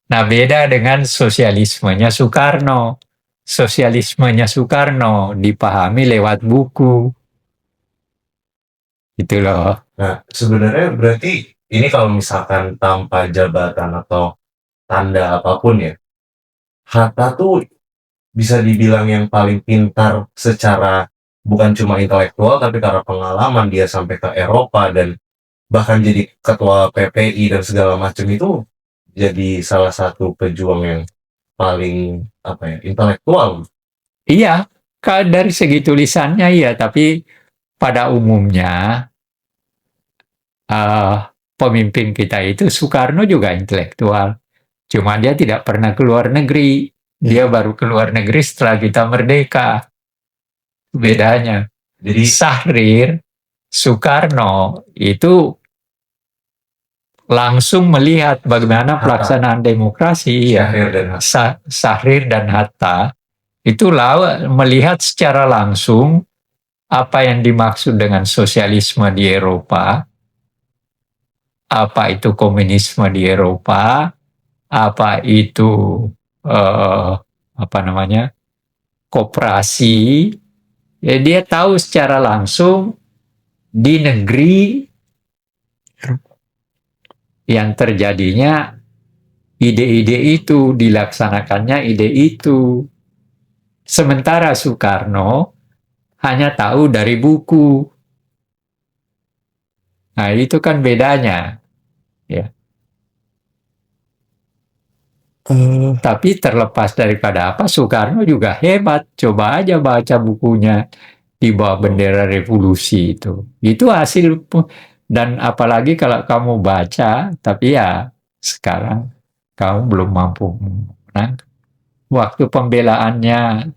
Nah, beda dengan sosialismenya Soekarno. Sosialismenya Soekarno dipahami lewat buku. Itu loh. Nah, sebenarnya berarti ini kalau misalkan tanpa jabatan atau tanda apapun ya, Hatta tuh bisa dibilang yang paling pintar secara bukan cuma intelektual, tapi karena pengalaman dia sampai ke Eropa dan bahkan jadi ketua PPI dan segala macam, itu jadi salah satu pejuang yang paling intelektual. Iya, dari segi tulisannya iya, tapi pada umumnya pemimpin kita itu Soekarno juga intelektual. Cuma dia tidak pernah keluar negeri. Dia baru keluar negeri setelah kita merdeka. Bedanya. Jadi Syahrir, Soekarno itu langsung melihat bagaimana pelaksanaan demokrasi. Syahrir dan Hatta itu melihat secara langsung apa yang dimaksud dengan sosialisme di Eropa, apa itu komunisme di Eropa, apa itu koperasi. Ya, dia tahu secara langsung di negeri Yang terjadinya ide-ide itu, dilaksanakannya ide itu. Sementara Soekarno hanya tahu dari buku. Nah, itu kan bedanya. Ya. Tapi terlepas daripada apa, Soekarno juga hebat. Coba aja baca bukunya di bawah bendera revolusi itu. Itu hasil, dan apalagi kalau kamu baca, tapi ya sekarang kamu belum mampu menang. Waktu pembelaannya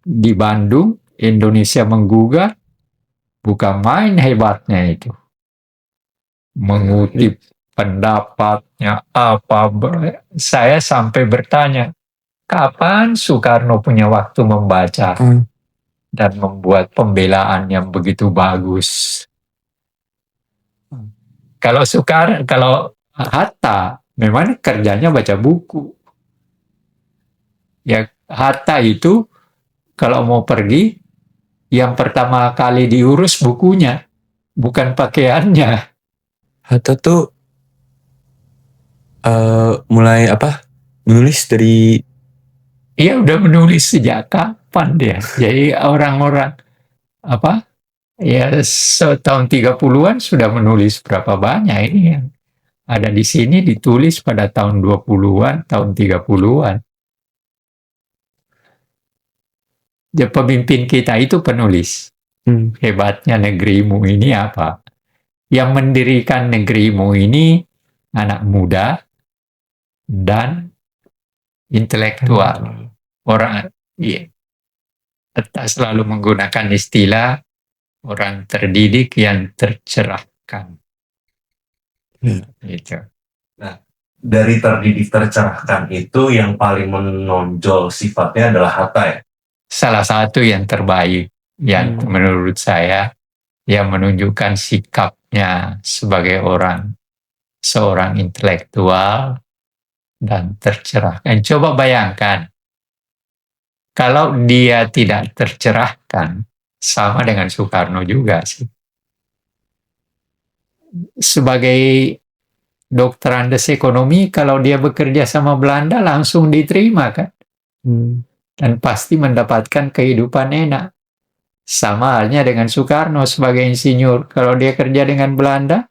di Bandung, Indonesia menggugat, bukan main hebatnya itu. Mengutip pendapatnya apa. Saya sampai bertanya, kapan Soekarno punya waktu membaca dan membuat pembelaan yang begitu bagus? Kalau Hatta memang kerjanya baca buku. Ya, Hatta itu kalau mau pergi, yang pertama kali diurus bukunya, bukan pakaiannya. Hatta tuh mulai menulis dari Ia udah menulis sejak kapan dia. Jadi orang-orang ya tahun 30-an sudah menulis berapa banyak ini yang ada di sini ditulis pada tahun 20-an, tahun 30-an. Ya, pemimpin kita itu penulis. Hebatnya negerimu ini apa? Yang mendirikan negerimu ini anak muda dan intelektual. Orang, iya. Kita selalu menggunakan istilah orang terdidik yang tercerahkan. Gitu. Dari terdidik tercerahkan itu yang paling menonjol sifatnya adalah Hatta ya? Salah satu yang terbaik yang menurut saya yang menunjukkan sikapnya sebagai seorang intelektual dan tercerahkan. Coba bayangkan kalau dia tidak tercerahkan, sama dengan Soekarno juga sih. Sebagai dokter Andes ekonomi, kalau dia bekerja sama Belanda langsung diterima kan, dan pasti mendapatkan kehidupan enak. Sama halnya dengan Soekarno sebagai insinyur, kalau dia kerja dengan Belanda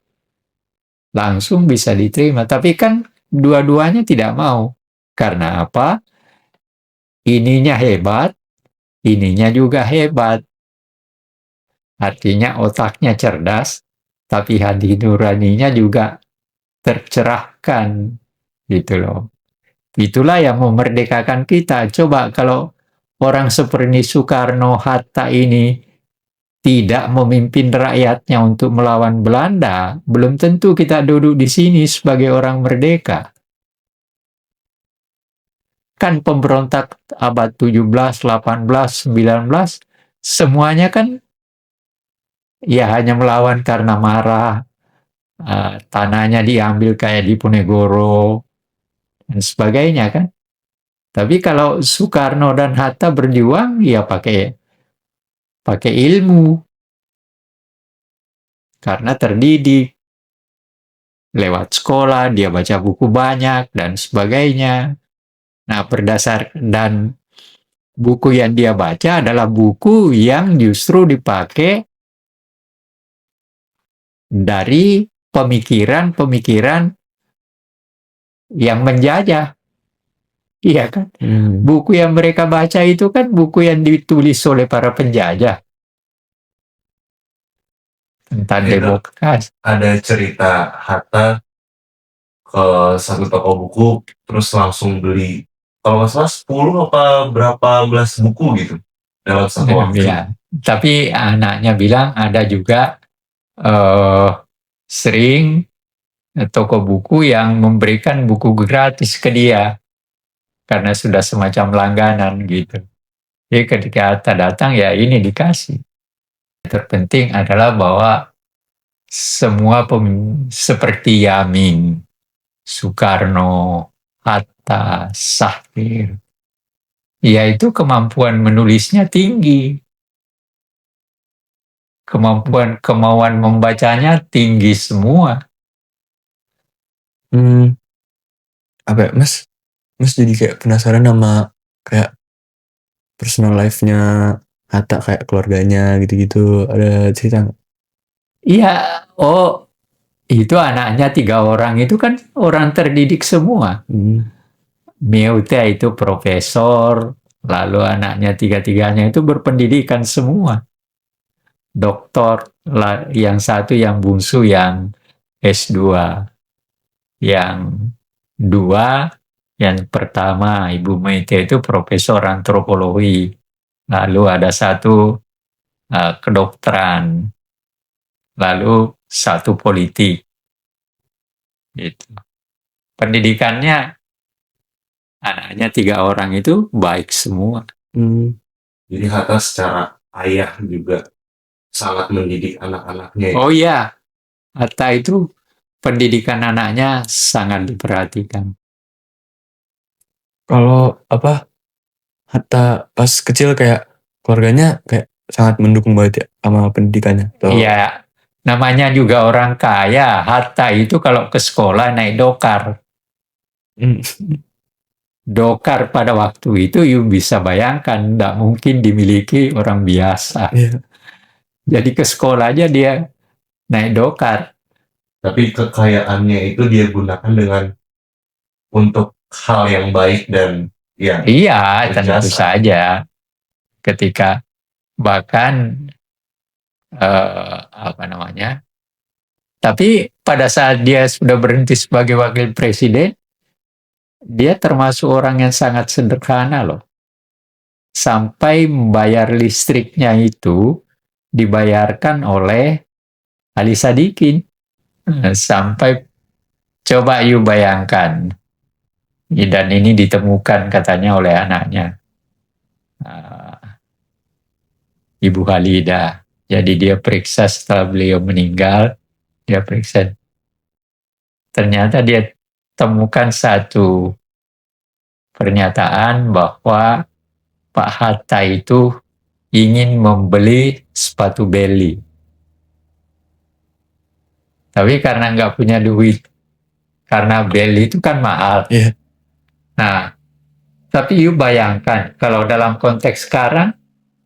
langsung bisa diterima. Tapi kan dua-duanya tidak mau. Karena apa? Ininya hebat, ininya juga hebat. Artinya otaknya cerdas, tapi hati nuraninya juga tercerahkan. Gitu loh. Itulah yang memerdekakan kita. Coba kalau orang seperti Soekarno, Hatta ini tidak memimpin rakyatnya untuk melawan Belanda, belum tentu kita duduk di sini sebagai orang merdeka. Kan pemberontak abad 17, 18, 19, semuanya kan ya hanya melawan karena marah, tanahnya diambil kayak di Diponegoro, dan sebagainya kan. Tapi kalau Soekarno dan Hatta berjuang, ya pakai ilmu. Karena terdidik. Lewat sekolah, dia baca buku banyak, dan sebagainya. Nah, dan buku yang dia baca adalah buku yang justru dipakai dari pemikiran-pemikiran yang menjajah. Iya kan? Buku yang mereka baca itu kan buku yang ditulis oleh para penjajah. Tentang demokrasi. Ada cerita Hatta ke satu toko buku, terus langsung beli, kalau nggak salah 10 apa berapa belas buku gitu dalam satu waktu. Ya. Tapi anaknya bilang ada juga sering toko buku yang memberikan buku gratis ke dia karena sudah semacam langganan gitu. Jadi ketika Hatta datang ya ini dikasih. Terpenting adalah bahwa semua seperti Yamin, Soekarno, Hatta, Sahir, yaitu kemampuan menulisnya tinggi. kemauan membacanya tinggi semua. Apa ya, Mas jadi kayak penasaran sama kayak personal life-nya Hatta, kayak keluarganya gitu-gitu, ada cerita nggak? Iya, oh itu anaknya 3 orang itu kan orang terdidik semua. Miuta itu profesor, lalu anaknya tiga-tiganya itu berpendidikan semua. Doktor, yang satu yang bungsu yang S2, yang dua, yang pertama Ibu Mete itu profesor antropologi, lalu ada satu kedokteran, lalu satu politik. Gitu. Pendidikannya anaknya 3 orang itu baik semua. Jadi Hatta secara ayah juga sangat mendidik anak-anaknya. Oh iya, Hatta itu pendidikan anaknya sangat diperhatikan. Kalau apa, Hatta pas kecil kayak keluarganya kayak sangat mendukung banget ya sama pendidikannya. Iya, namanya juga orang kaya. Hatta itu kalau ke sekolah naik dokar. Dokar pada waktu itu you bisa bayangkan, tidak mungkin dimiliki orang biasa. Jadi ke sekolah aja dia naik dokar. Tapi kekayaannya itu dia gunakan dengan untuk hal yang baik dan ya. Iya, tentu berjasa. saja. Ketika bahkan apa namanya? Tapi pada saat dia sudah berhenti sebagai wakil presiden, dia termasuk orang yang sangat sederhana loh. Sampai membayar listriknya itu dibayarkan oleh Ali Sadikin. Sampai coba you bayangkan. Dan ini ditemukan katanya oleh anaknya, Ibu Halida. Jadi dia periksa setelah beliau meninggal, dia periksa. Ternyata dia temukan satu pernyataan bahwa Pak Hatta itu ingin membeli sepatu Belly. Tapi karena nggak punya duit, karena Belly itu kan mahal. Nah, tapi you bayangkan kalau dalam konteks sekarang,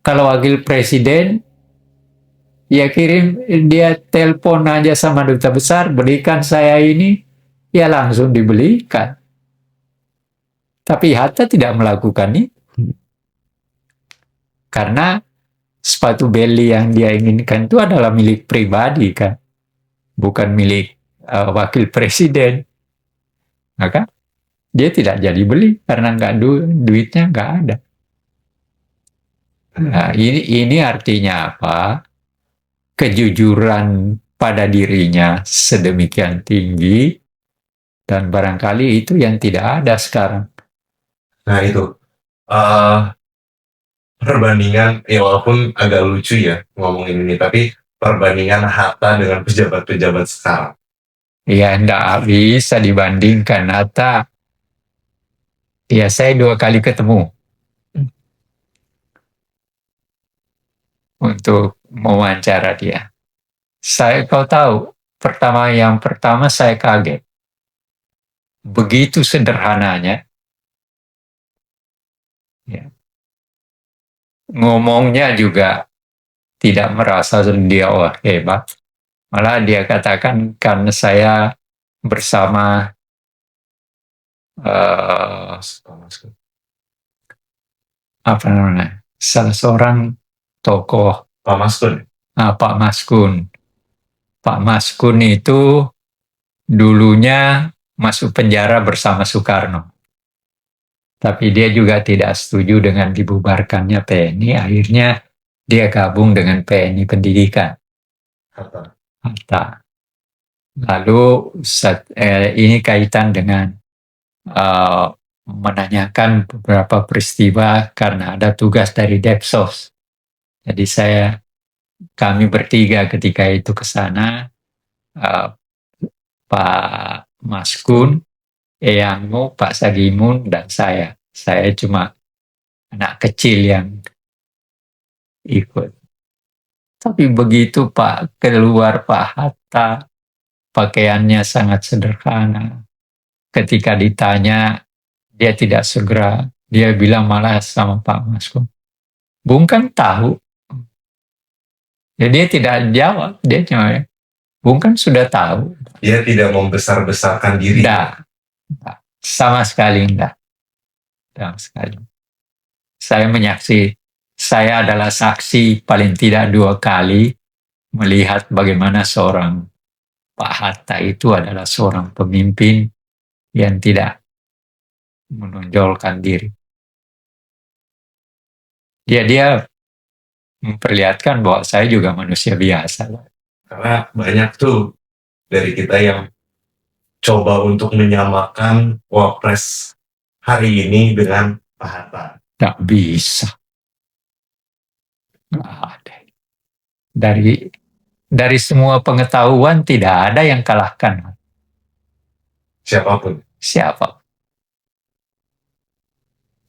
kalau wakil presiden, ya kirim, dia telepon aja sama duta besar, belikan saya ini, ya langsung dibelikan. Tapi Hatta tidak melakukan itu. Karena sepatu Belly yang dia inginkan itu adalah milik pribadi kan, bukan milik wakil presiden. Maka dia tidak jadi beli karena nggak duitnya nggak ada. Nah, ini artinya apa? Kejujuran pada dirinya sedemikian tinggi, dan barangkali itu yang tidak ada sekarang. Nah itu perbandingan, ya walaupun agak lucu ya ngomongin ini, tapi perbandingan Hatta dengan pejabat-pejabat sekarang. Ya, enggak bisa dibandingkan. Hatta, ya saya 2 kali ketemu untuk mewawancara dia. Kau tahu, yang pertama saya kaget. Begitu sederhananya. Ya. Ngomongnya juga tidak merasa dia hebat. Malah dia katakan, karena saya bersama apa namanya, salah seorang tokoh, Pak Maskun. Pak Maskun. Pak Maskun itu dulunya masuk penjara bersama Soekarno. Tapi dia juga tidak setuju dengan dibubarkannya PNI. Akhirnya dia gabung dengan PNI Pendidikan. Hatta. Lalu ini kaitan dengan menanyakan beberapa peristiwa karena ada tugas dari Depsos. Jadi kami bertiga ketika itu ke sana, Pak Maskun, Eyangmu, Pak Sagimun, dan saya. Saya cuma anak kecil yang ikut. Tapi begitu Pak keluar Pak Hatta, pakaiannya sangat sederhana. Ketika ditanya, dia tidak segera. Dia bilang malah sama Pak Masko, Bung kan tahu. Jadi dia tidak jawab. Dia cuma, Bung kan sudah tahu. Dia tidak membesar-besarkan diri. Tidak. Sama sekali enggak. Sama sekali. Saya adalah saksi paling tidak 2 kali melihat bagaimana seorang Pak Hatta itu adalah seorang pemimpin yang tidak menonjolkan diri. Dia memperlihatkan bahwa saya juga manusia biasa. Karena banyak tuh dari kita yang coba untuk menyamakan Wapres hari ini dengan Pak Hatta. Tak bisa. Nggak ada. Dari semua pengetahuan tidak ada yang kalahkan Siapapun. siapa.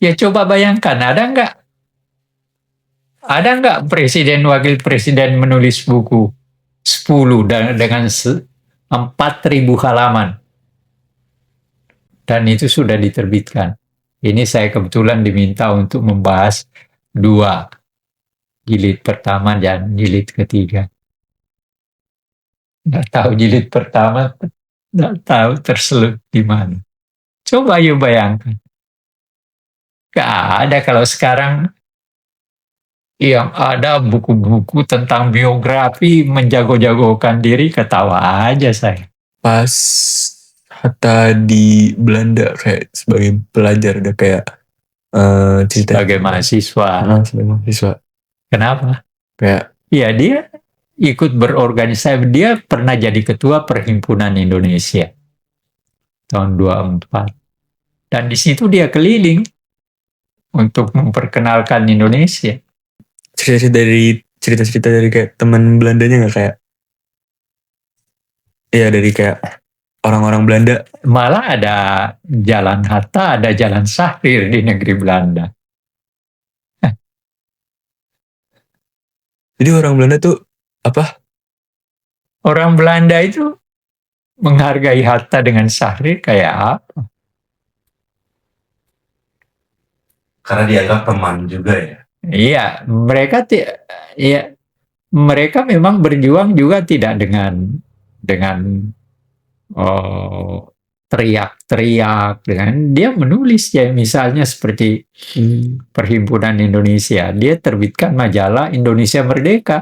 Ya coba bayangkan, ada nggak presiden wakil presiden menulis buku 10 dengan 4.000 halaman, dan itu sudah diterbitkan. Ini saya kebetulan diminta untuk membahas 2, jilid pertama dan jilid ketiga. Nggak tahu jilid pertama, nggak tahu terselut di mana. Coba yuk bayangkan. Nggak ada kalau sekarang yang ada buku-buku tentang biografi menjago-jagokan diri, ketawa aja saya. Pas Hatta di Belanda kayak sebagai pelajar udah kayak cerita Sebagai mahasiswa. sebagai mahasiswa. Kenapa? Kayak Ya dia ikut berorganisasi. Dia pernah jadi ketua Perhimpunan Indonesia tahun 24. Dan di situ dia keliling untuk memperkenalkan Indonesia. cerita-cerita dari kayak teman Belandanya nggak kayak dari kayak orang-orang Belanda. Malah ada Jalan Hatta, ada Jalan Sahrir di negeri Belanda. Jadi orang Belanda tuh apa? Orang Belanda itu menghargai Hatta dengan Sahrir kayak apa? Karena dianggap teman juga ya. Iya, mereka memang berjuang juga tidak dengan teriak-teriak, dengan dia menulis ya, misalnya seperti Perhimpunan Indonesia, dia terbitkan majalah Indonesia Merdeka.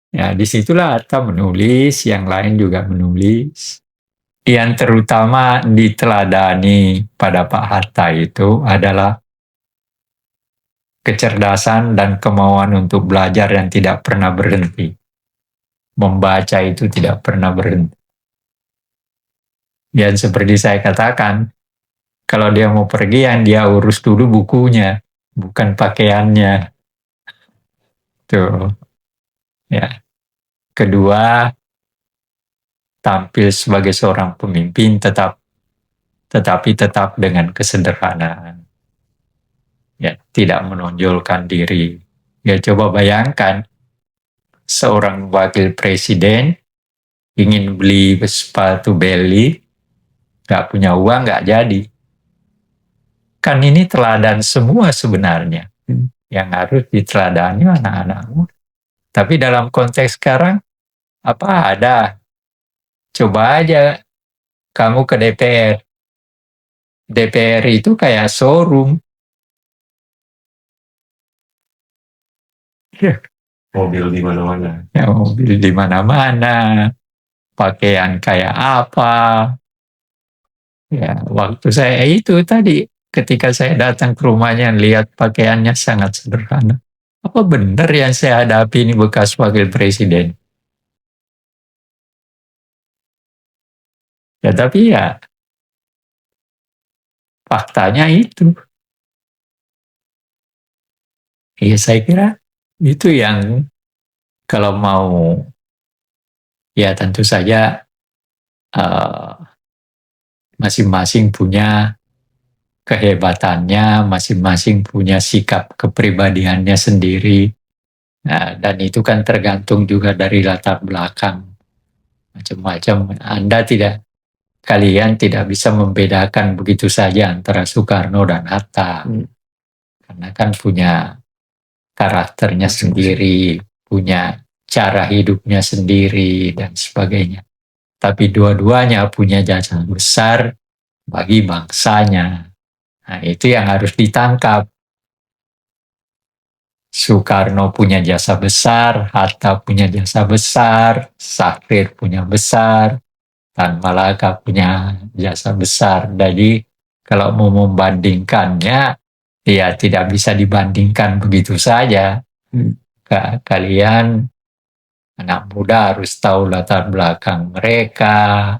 Ya, disitulah Hatta menulis, yang lain juga menulis. Yang terutama diteladani pada Pak Hatta itu adalah kecerdasan dan kemauan untuk belajar yang tidak pernah berhenti. Membaca itu tidak pernah berhenti. Dan seperti saya katakan, kalau dia mau pergi, yang dia urus dulu bukunya, bukan pakaiannya. Tuh. Ya. Kedua, tampil sebagai seorang pemimpin tetapi tetap dengan kesederhanaan. Ya, tidak menonjolkan diri. Ya, coba bayangkan seorang wakil presiden ingin beli sepatu Belly, nggak punya uang, nggak jadi. Kan ini teladan semua sebenarnya. Yang harus diteladani anak-anak muda. Tapi dalam konteks sekarang, apa ada? Coba aja kamu ke DPR. DPR itu kayak showroom. Mobil di mana-mana. Ya, mobil di mana-mana. Pakaian kayak apa. Ya, waktu saya itu tadi, ketika saya datang ke rumahnya, lihat pakaiannya sangat sederhana. Apa benar yang saya hadapi ini bekas wakil presiden? Ya, tapi ya, faktanya itu. Ya, saya kira itu yang kalau mau, ya tentu saja masing-masing punya kehebatannya, masing-masing punya sikap kepribadiannya sendiri. Nah, dan itu kan tergantung juga dari latar belakang macam-macam. Kalian tidak bisa membedakan begitu saja antara Soekarno dan Hatta. Karena kan punya karakternya sendiri, punya cara hidupnya sendiri, dan sebagainya. Tapi dua-duanya punya jasa besar bagi bangsanya. Nah, itu yang harus ditangkap. Soekarno punya jasa besar, Hatta punya jasa besar, Sakrir punya besar, Tan Malaka punya jasa besar. Jadi kalau mau membandingkannya, ya tidak bisa dibandingkan begitu saja. Kalian anak muda harus tahu latar belakang mereka,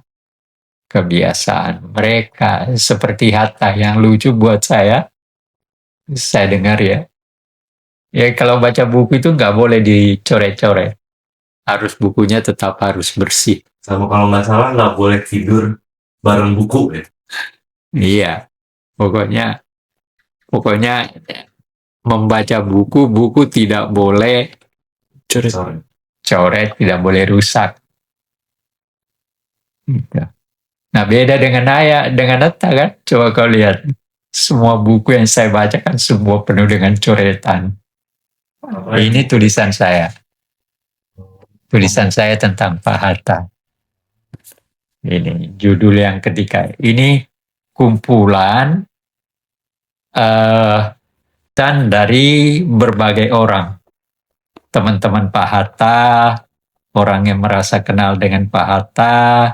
kebiasaan mereka. Seperti Hatta yang lucu buat saya dengar ya. Ya kalau baca buku itu nggak boleh dicoret-coret. Bukunya tetap harus bersih. Sama kalau nggak salah nggak boleh tidur bareng buku ya. Iya, pokoknya membaca buku tidak boleh coret, tidak boleh rusak. Nah, beda dengan Hatta kan. Coba kau lihat, semua buku yang saya baca kan semua penuh dengan coretan. Ini tulisan saya tentang Pak Hatta. Ini judul yang ketiga. Ini kumpulan dan dari berbagai orang. Teman-teman Pak Hatta, orang yang merasa kenal dengan Pak Hatta,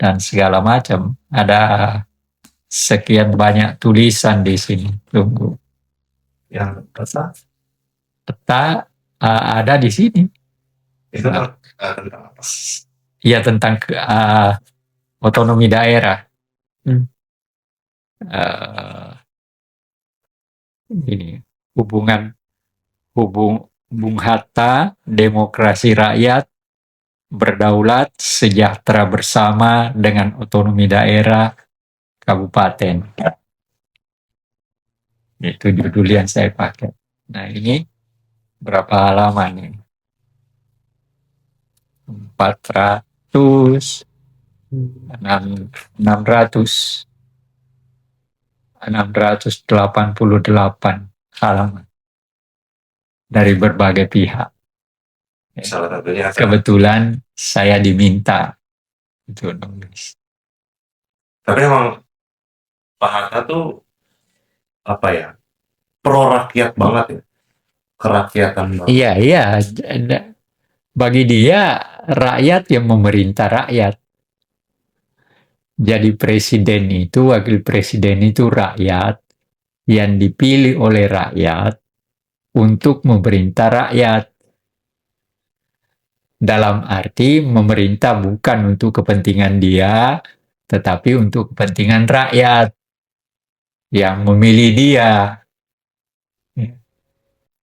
dan segala macam. Ada sekian banyak tulisan di sini. Tunggu. Yang Peta ada di sini. itu tentang apa? Ya, tentang otonomi daerah. Ini hubungan Bung Hatta, demokrasi rakyat, berdaulat, sejahtera bersama dengan otonomi daerah, kabupaten. Itu judul yang saya pakai. Nah, ini berapa halaman ini? 688 halaman dari berbagai pihak. Salah satunya Kebetulan saya diminta itu nulis. Tapi emang Pak Hatta tuh apa ya, pro rakyat banget ya, kerakyatan banget. Iya. Bagi dia rakyat yang memerintah rakyat. Jadi presiden itu, wakil presiden itu rakyat yang dipilih oleh rakyat untuk memerintah rakyat. Dalam arti memerintah bukan untuk kepentingan dia, tetapi untuk kepentingan rakyat yang memilih dia.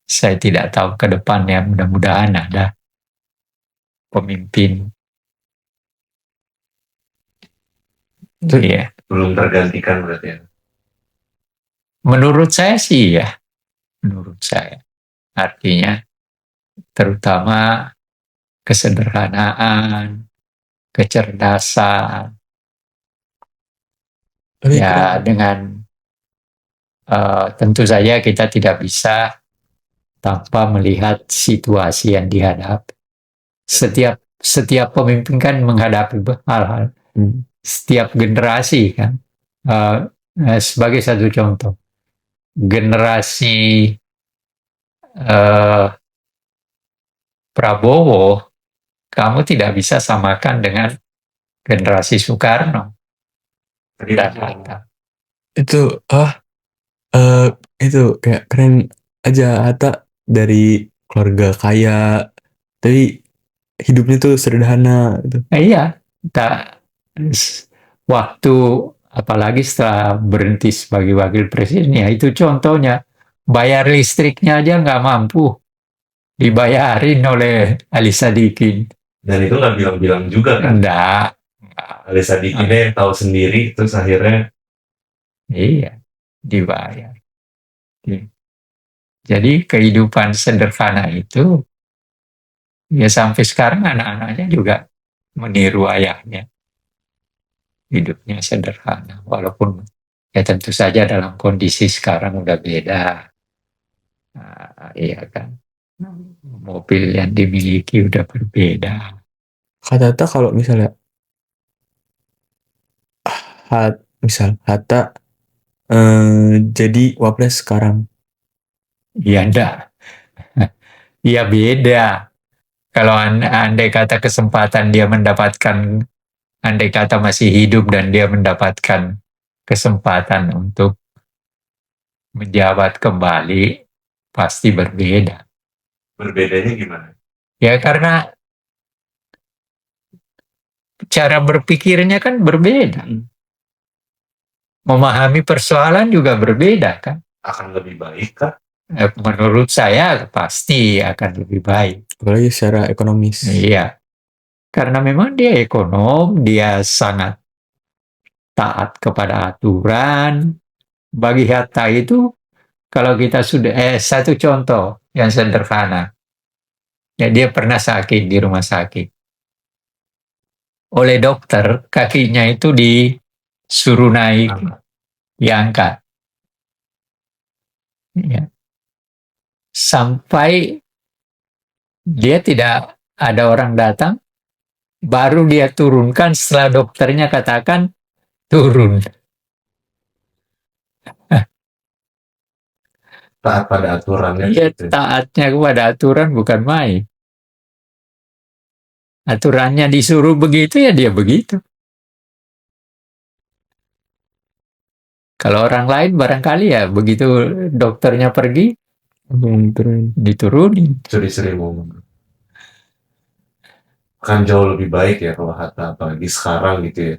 Saya tidak tahu ke depannya, mudah-mudahan ada pemimpin. Iya. Belum tergantikan berarti ya. Menurut saya sih ya. Menurut saya. Artinya terutama kesederhanaan, kecerdasan. Ya, dengan tentu saja kita tidak bisa tanpa melihat situasi yang dihadapi. Setiap pemimpin kan menghadapi hal-hal. Setiap generasi kan. Sebagai satu contoh, generasi Prabowo, kamu tidak bisa samakan dengan generasi Soekarno dan Hatta. Itu kayak keren aja. Hatta dari keluarga kaya, tapi hidupnya tuh sederhana gitu. Iya, waktu apalagi setelah berhenti sebagai wakil presiden, ya itu contohnya, bayar listriknya aja nggak mampu dibayarin oleh Ali Sadikin. Dan itu nggak bilang-bilang juga kan. Enggak. Ali Sadikinnya tahu sendiri, terus akhirnya Iya. dibayar. Jadi kehidupan sederhana itu, ya sampai sekarang anak-anaknya juga meniru ayahnya. Hidupnya sederhana, walaupun ya tentu saja dalam kondisi sekarang udah beda. Iya kan, mobil yang dimiliki udah berbeda. Kak Tata kalau misalnya misal Hatta jadi wapres sekarang, Ya enggak, ya beda. Kalau andai kata kesempatan dia mendapatkan, andai kata masih hidup dan dia mendapatkan kesempatan untuk menjabat kembali, pasti berbeda. Berbedanya gimana? Ya karena cara berpikirnya kan berbeda. Memahami persoalan juga berbeda kan. Akan lebih baik kah? Menurut saya pasti akan lebih baik. apalagi secara ekonomis. Iya. Karena memang dia ekonom, dia sangat taat kepada aturan. Bagi Hatta itu, kalau kita sudah, satu contoh yang sederhana. Ya, dia pernah sakit di rumah sakit. Oleh dokter, kakinya itu disuruh naik, diangkat. Ya. Sampai dia tidak ada orang datang, baru dia turunkan setelah dokternya katakan turun. Taat pada aturannya. Dia gitu. taatnya kepada aturan bukan main. Aturannya disuruh begitu ya dia begitu. Kalau orang lain barangkali ya begitu dokternya pergi, diturunin. Seri-seri momen. Kan jauh lebih baik ya kalau Hatta apalagi sekarang gitu ya,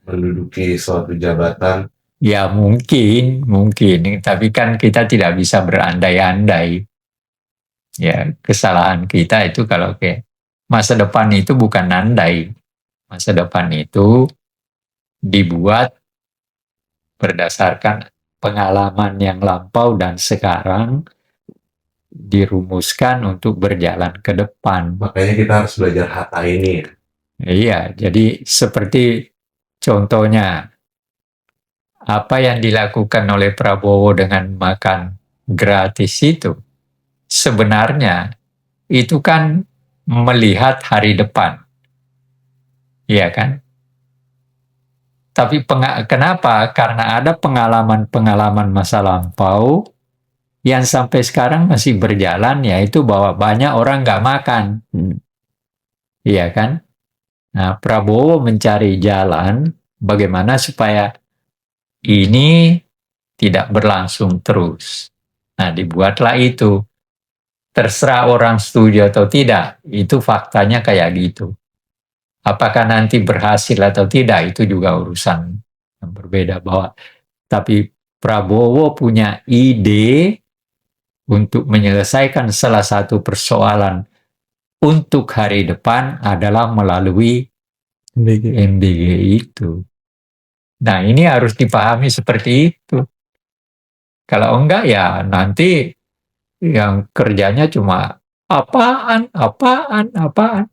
menduduki suatu jabatan. Ya mungkin. Tapi kan kita tidak bisa berandai-andai. Ya kesalahan kita itu kalau kayak masa depan itu bukan andai. Masa depan itu dibuat berdasarkan pengalaman yang lampau dan sekarang dirumuskan untuk berjalan ke depan. Makanya kita harus belajar Hatta ini. Iya, jadi seperti contohnya apa yang dilakukan oleh Prabowo dengan makan gratis itu, sebenarnya itu kan melihat hari depan. Iya kan? Tapi kenapa? Karena ada pengalaman-pengalaman masa lampau yang sampai sekarang masih berjalan, yaitu bahwa banyak orang nggak makan. Iya kan? Nah, Prabowo mencari jalan bagaimana supaya ini tidak berlangsung terus. Nah, dibuatlah itu. Terserah orang setuju atau tidak, itu faktanya kayak gitu. Apakah nanti berhasil atau tidak, itu juga urusan yang berbeda. Tapi Prabowo punya ide untuk menyelesaikan salah satu persoalan untuk hari depan adalah melalui MBG itu. Nah, ini harus dipahami seperti itu. Kalau enggak ya nanti yang kerjanya cuma apaan.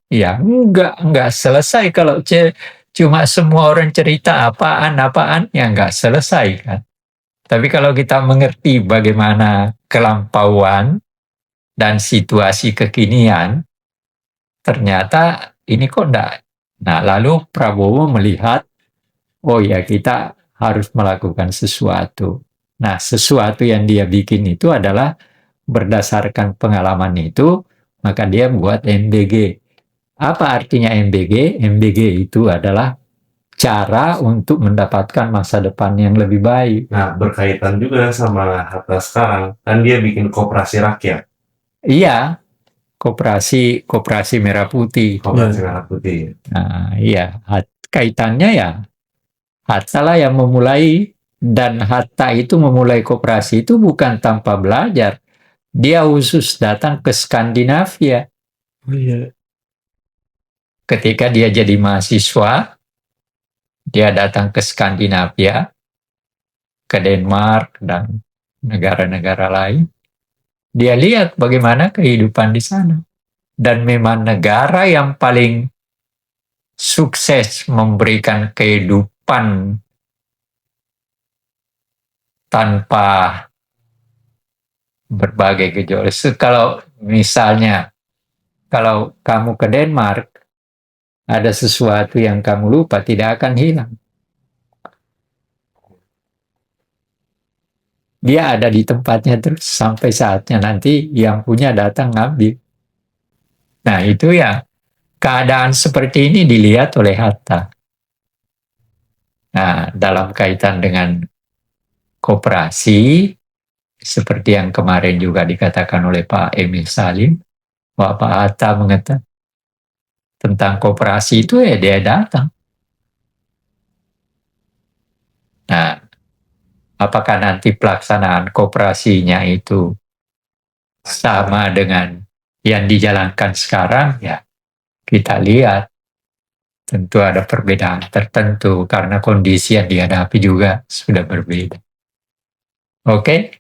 Ya enggak selesai kalau cuma semua orang cerita apaan, ya enggak selesai kan. Tapi kalau kita mengerti bagaimana kelampauan dan situasi kekinian, ternyata ini kok enggak. Nah, lalu Prabowo melihat, oh ya kita harus melakukan sesuatu. Nah, sesuatu yang dia bikin itu adalah berdasarkan pengalaman itu, maka dia buat MBG. Apa artinya MBG? MBG itu adalah cara untuk mendapatkan masa depan yang lebih baik. Nah, berkaitan juga sama Hatta sekarang, kan dia bikin koperasi rakyat. Iya, koperasi merah putih. Koperasi merah putih. Nah, iya, kaitannya ya Hatta lah yang memulai, dan Hatta itu memulai koperasi itu bukan tanpa belajar. Dia khusus datang ke Skandinavia. Oh iya. Ketika dia jadi mahasiswa, dia datang ke Skandinavia, ke Denmark dan negara-negara lain, dia lihat bagaimana kehidupan di sana. Dan memang negara yang paling sukses memberikan kehidupan tanpa berbagai gejolak. Kalau misalnya, kalau kamu ke Denmark, ada sesuatu yang kamu lupa, tidak akan hilang. Dia ada di tempatnya terus sampai saatnya nanti yang punya datang ngambil. Nah, itu ya, keadaan seperti ini dilihat oleh Hatta. Nah, dalam kaitan dengan koperasi, seperti yang kemarin juga dikatakan oleh Pak Emil Salim, bahwa Pak Hatta mengatakan tentang koperasi itu ya dia datang. Nah, apakah nanti pelaksanaan koperasinya itu sama dengan yang dijalankan sekarang? Ya, kita lihat. Tentu ada perbedaan tertentu karena kondisi yang dihadapi juga sudah berbeda. Oke?